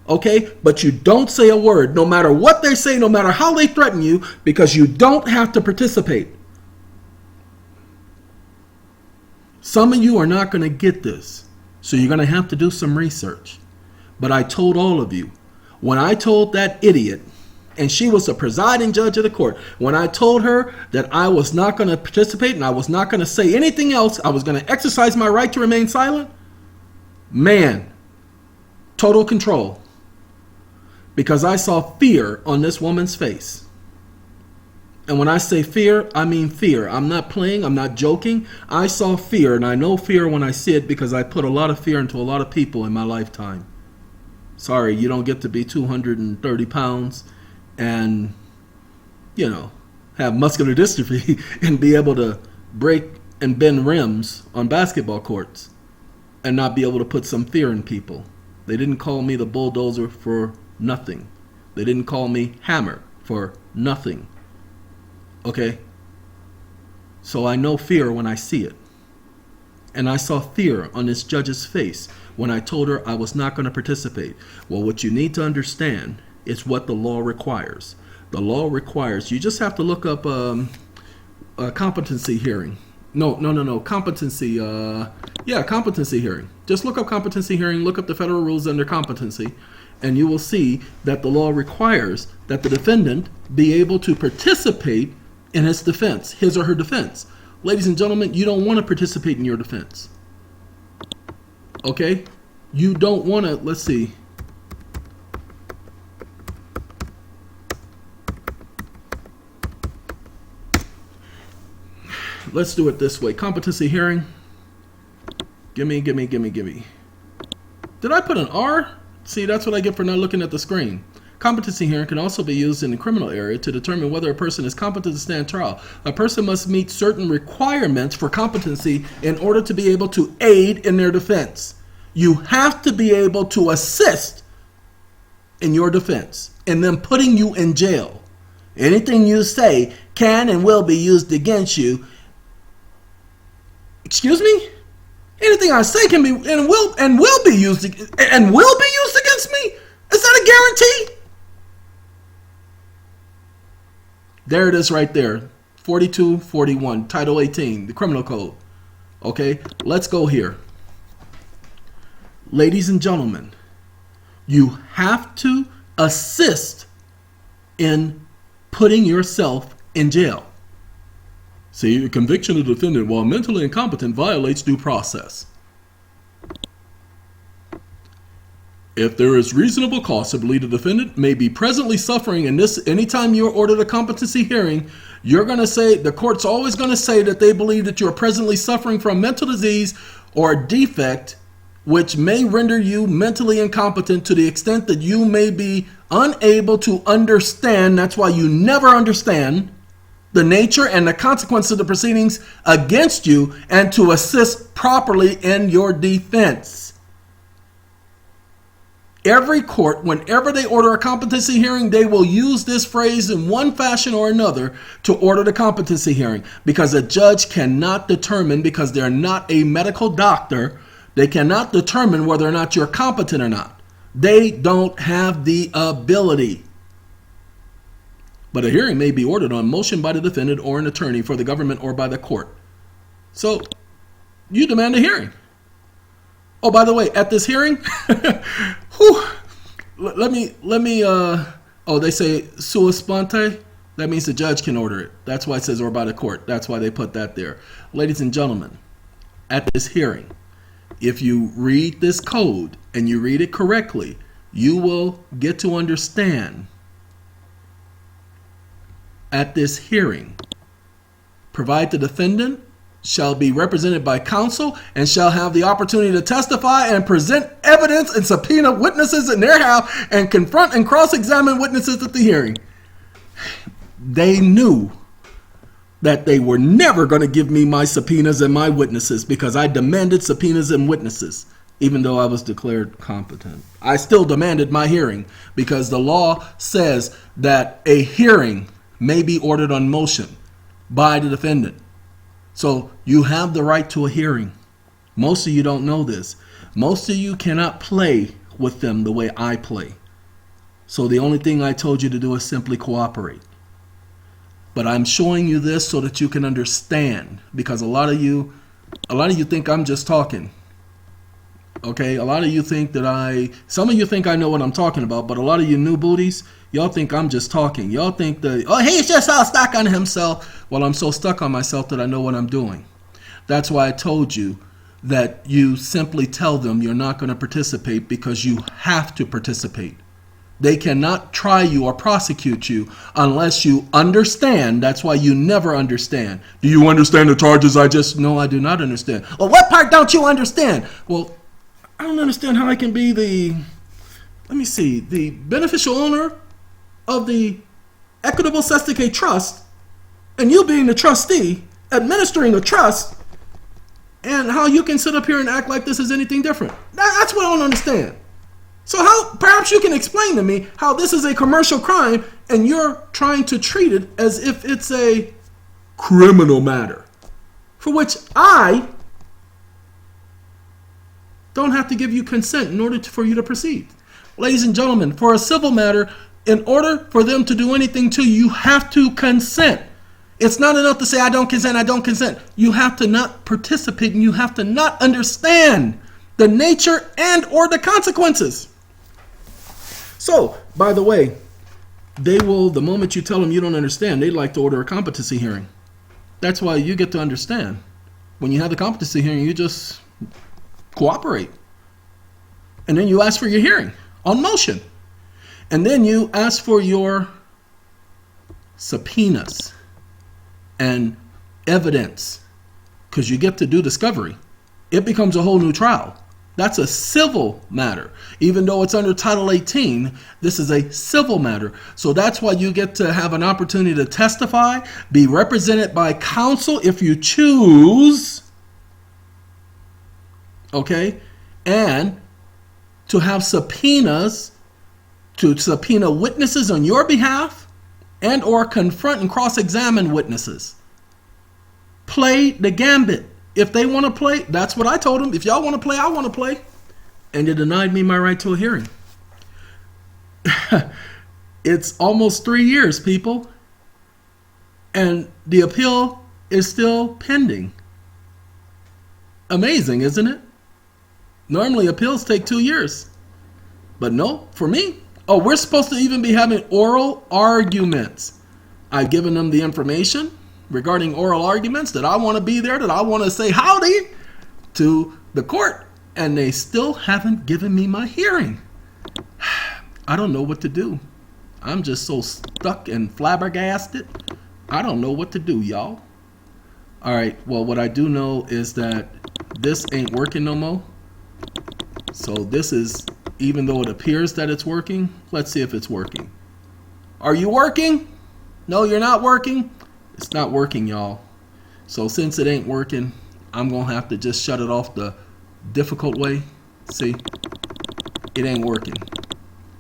okay? But you don't say a word, no matter what they say, no matter how they threaten you, because you don't have to participate. Some of you are not going to get this. So you're going to have to do some research. But I told all of you, when I told that idiot, and she was the presiding judge of the court, when I told her that I was not going to participate and I was not going to say anything else, I was going to exercise my right to remain silent, man, total control. Because I saw fear on this woman's face. And when I say fear, I mean fear. I'm not playing. I'm not joking. I saw fear, and I know fear when I see it because I put a lot of fear into a lot of people in my lifetime. Sorry, you don't get to be 230 pounds and, have muscular dystrophy and be able to break and bend rims on basketball courts and not be able to put some fear in people. They didn't call me the bulldozer for nothing. They didn't call me hammer for nothing. Okay? So I know fear when I see it. And I saw fear on this judge's face when I told her I was not going to participate. Well, what you need to understand is what the law requires. The law requires, you just have to look up a competency hearing. No, competency, competency hearing. Just look up competency hearing, look up the federal rules under competency, and you will see that the law requires that the defendant be able to participate in his defense, his or her defense. Ladies and gentlemen, you don't want to participate in your defense. Okay? You don't want to, let's see. Let's do it this way. Competency hearing. Gimme. Did I put an R? See, that's what I get for not looking at the screen. Competency hearing can also be used in the criminal area to determine whether a person is competent to stand trial. A person must meet certain requirements for competency in order to be able to aid in their defense. You have to be able to assist in your defense and them putting you in jail. Anything you say can and will be used against you. Excuse me? Anything I say can be and will be used against me? Is that a guarantee? There it is right there. 4241, Title 18, the Criminal Code. Okay, let's go here. Ladies and gentlemen, You have to assist in putting yourself in jail. See, a conviction of the defendant while mentally incompetent violates due process. If there is reasonable cause to believe the defendant may be presently suffering, and this, anytime you're ordered a competency hearing, you're going to say, the court's always going to say that they believe that you're presently suffering from mental disease or a defect which may render you mentally incompetent to the extent that you may be unable to understand. That's why you never understand the nature and the consequence of the proceedings against you, and to assist properly in your defense. Every court, whenever they order a competency hearing, they will use this phrase in one fashion or another to order the competency hearing, because a judge cannot determine, because they're not a medical doctor, they cannot determine whether or not you're competent or not. They don't have the ability. But a hearing may be ordered on motion by the defendant or an attorney for the government or by the court. So you demand a hearing. Oh, by the way, at this hearing, they say sua sponte. That means the judge can order it. That's why it says or by the court. That's why they put that there. Ladies and gentlemen, at this hearing, if you read this code and you read it correctly, you will get to understand. At this hearing, provide the defendant shall be represented by counsel and shall have the opportunity to testify and present evidence and subpoena witnesses in their behalf and confront and cross-examine witnesses at the hearing. They knew that they were never going to give me my subpoenas and my witnesses, because I demanded subpoenas and witnesses. Even though I was declared competent, I still demanded my hearing, because the law says that a hearing may be ordered on motion by the defendant. So you have the right to a hearing. Most of you don't know this. Most of you cannot play with them the way I play. So the only thing I told you to do is simply cooperate. But I'm showing you this so that you can understand, because a lot of you think I'm just talking. Okay, a lot of you think that some of you think I know what I'm talking about, but a lot of you new booties, y'all think I'm just talking. Y'all think that, he's just all stuck on himself. Well, I'm so stuck on myself that I know what I'm doing. That's why I told you that you simply tell them you're not going to participate, because you have to participate. They cannot try you or prosecute you unless you understand. That's why you never understand. Do you understand the charges No, I do not understand. Well, what part don't you understand? Well, I don't understand how I can be the beneficial owner of the Equitable Sestike Trust, and you being the trustee, administering a trust, and how you can sit up here and act like this is anything different. That's what I don't understand. So perhaps you can explain to me how this is a commercial crime and you're trying to treat it as if it's a criminal matter, for which I don't have to give you consent in order for you to proceed. Ladies and gentlemen, for a civil matter, in order for them to do anything to you, you have to consent. It's not enough to say, I don't consent, I don't consent. You have to not participate, and you have to not understand the nature and or the consequences. So, by the way, the moment you tell them you don't understand, they'd like to order a competency hearing. That's why you get to understand. When you have the competency hearing, you just cooperate. And then you ask for your hearing on motion. And then you ask for your subpoenas and evidence, because you get to do discovery. It becomes a whole new trial. That's a civil matter. Even though it's under Title 18, this is a civil matter. So that's why you get to have an opportunity to testify, be represented by counsel if you choose, okay, and to have subpoenas, to subpoena witnesses on your behalf, and or confront and cross-examine witnesses. Play the gambit. If they want to play, that's what I told them. If y'all want to play, I want to play. And they denied me my right to a hearing. It's almost 3 years, people. And the appeal is still pending. Amazing, isn't it? Normally appeals take 2 years. But no, for me, oh, we're supposed to even be having oral arguments. I've given them the information regarding oral arguments that I want to be there, that I want to say howdy to the court, and they still haven't given me my hearing. I don't know what to do. I'm just so stuck and flabbergasted. I don't know what to do, y'all. All right, well, what I do know is that this ain't working no more. So this is, even though it appears that it's working, let's see if it's working. Are you working? No, you're not working? It's not working, y'all. So since it ain't working, I'm going to have to just shut it off the difficult way. See? It ain't working.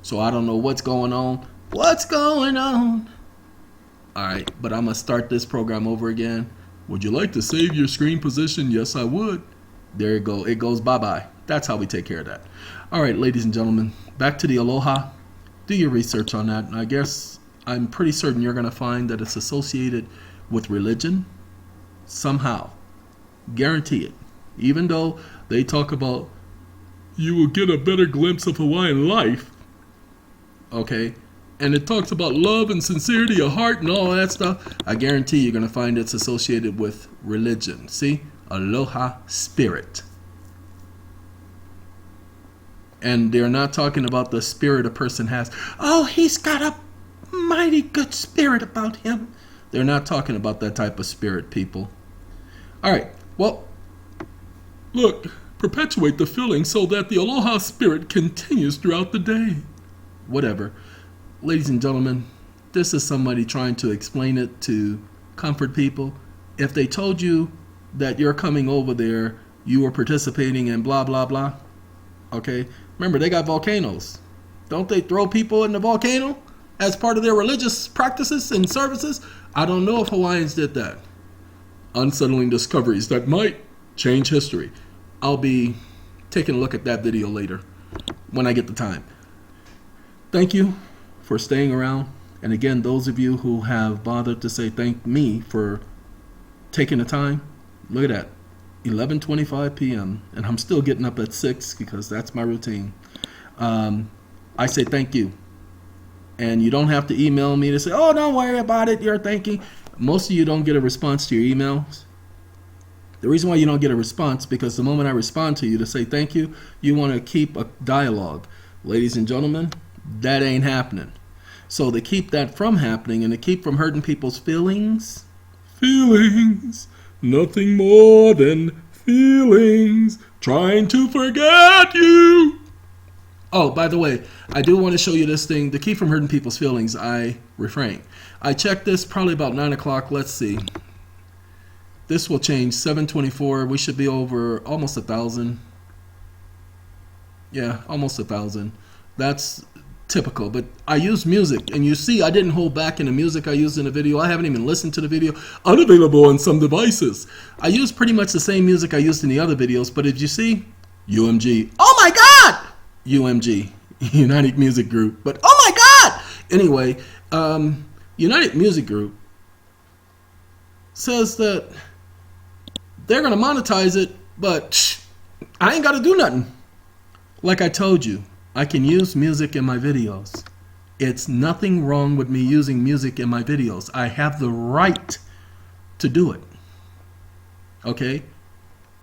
So I don't know what's going on. What's going on? All right, but I'm going to start this program over again. Would you like to save your screen position? Yes, I would. There you go. It goes bye-bye. That's how we take care of that. All right, ladies and gentlemen, back to the aloha. Do your research on that. I guess I'm pretty certain you're going to find that it's associated with religion somehow. Guarantee it. Even though they talk about you will get a better glimpse of Hawaiian life. Okay? And it talks about love and sincerity of heart and all that stuff. I guarantee you're going to find it's associated with religion. See? Aloha spirit. And they're not talking about the spirit a person has. Oh, he's got a mighty good spirit about him. They're not talking about that type of spirit, people. All right. Well, look, perpetuate the feeling so that the aloha spirit continues throughout the day. Whatever. Ladies and gentlemen, this is somebody trying to explain it to comfort people. If they told you that you're coming over there, you were participating in blah, blah, blah. Okay? Remember, they got volcanoes. Don't they throw people in the volcano as part of their religious practices and services? I don't know if Hawaiians did that. Unsettling discoveries that might change history. I'll be taking a look at that video later when I get the time. Thank you for staying around. And again, those of you who have bothered to say thank me for taking the time, look at that. 11:25 p.m. and I'm still getting up at 6 because that's my routine. I say thank you. And you don't have to email me to say, oh, don't worry about it, you're thanking. Most of you don't get a response to your emails. The reason why you don't get a response because the moment I respond to you to say thank you, you want to keep a dialogue. Ladies and gentlemen, that ain't happening. So to keep that from happening and to keep from hurting people's feelings, nothing more than feelings, trying to forget you. Oh, by the way, I do want to show you this thing. To keep from hurting people's feelings, I refrain. I checked this probably about 9 o'clock. Let's see. This will change. 7:24. We should be over almost 1,000. Yeah, almost 1,000. That's typical, but I use music, and you see I didn't hold back in the music I used in the video. I haven't even listened to the video. Unavailable on some devices. I use pretty much the same music I used in the other videos, but if you see, UMG. Oh my God! UMG, United Music Group. But oh my God! Anyway, United Music Group says that they're going to monetize it, but I ain't got to do nothing. Like I told you, I can use music in my videos. It's nothing wrong with me using music in my videos. I have the right to do it. Okay?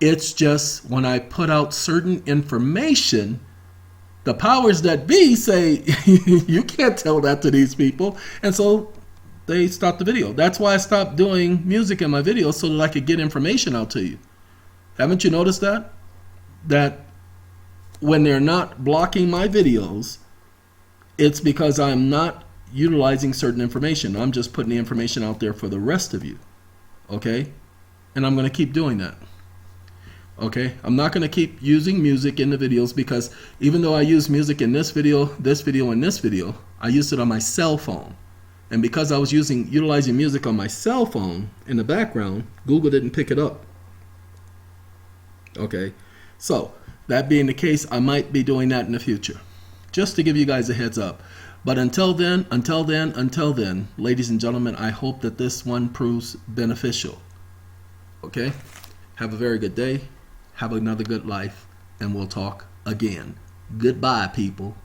It's just when I put out certain information, the powers that be say, you can't tell that to these people. And so they stopped the video. That's why I stopped doing music in my videos so that I could get information out to you. Haven't you noticed that? That when they're not blocking my videos, it's because I'm not utilizing certain information. I'm just putting the information out there for the rest of you. Okay? And I'm going to keep doing that. Okay? I'm not going to keep using music in the videos because even though I use music in this video, and this video, I used it on my cell phone. And because I was utilizing music on my cell phone in the background, Google didn't pick it up. Okay? So, that being the case, I might be doing that in the future. Just to give you guys a heads up. But until then, ladies and gentlemen, I hope that this one proves beneficial. Okay? Have a very good day. Have another good life. And we'll talk again. Goodbye, people.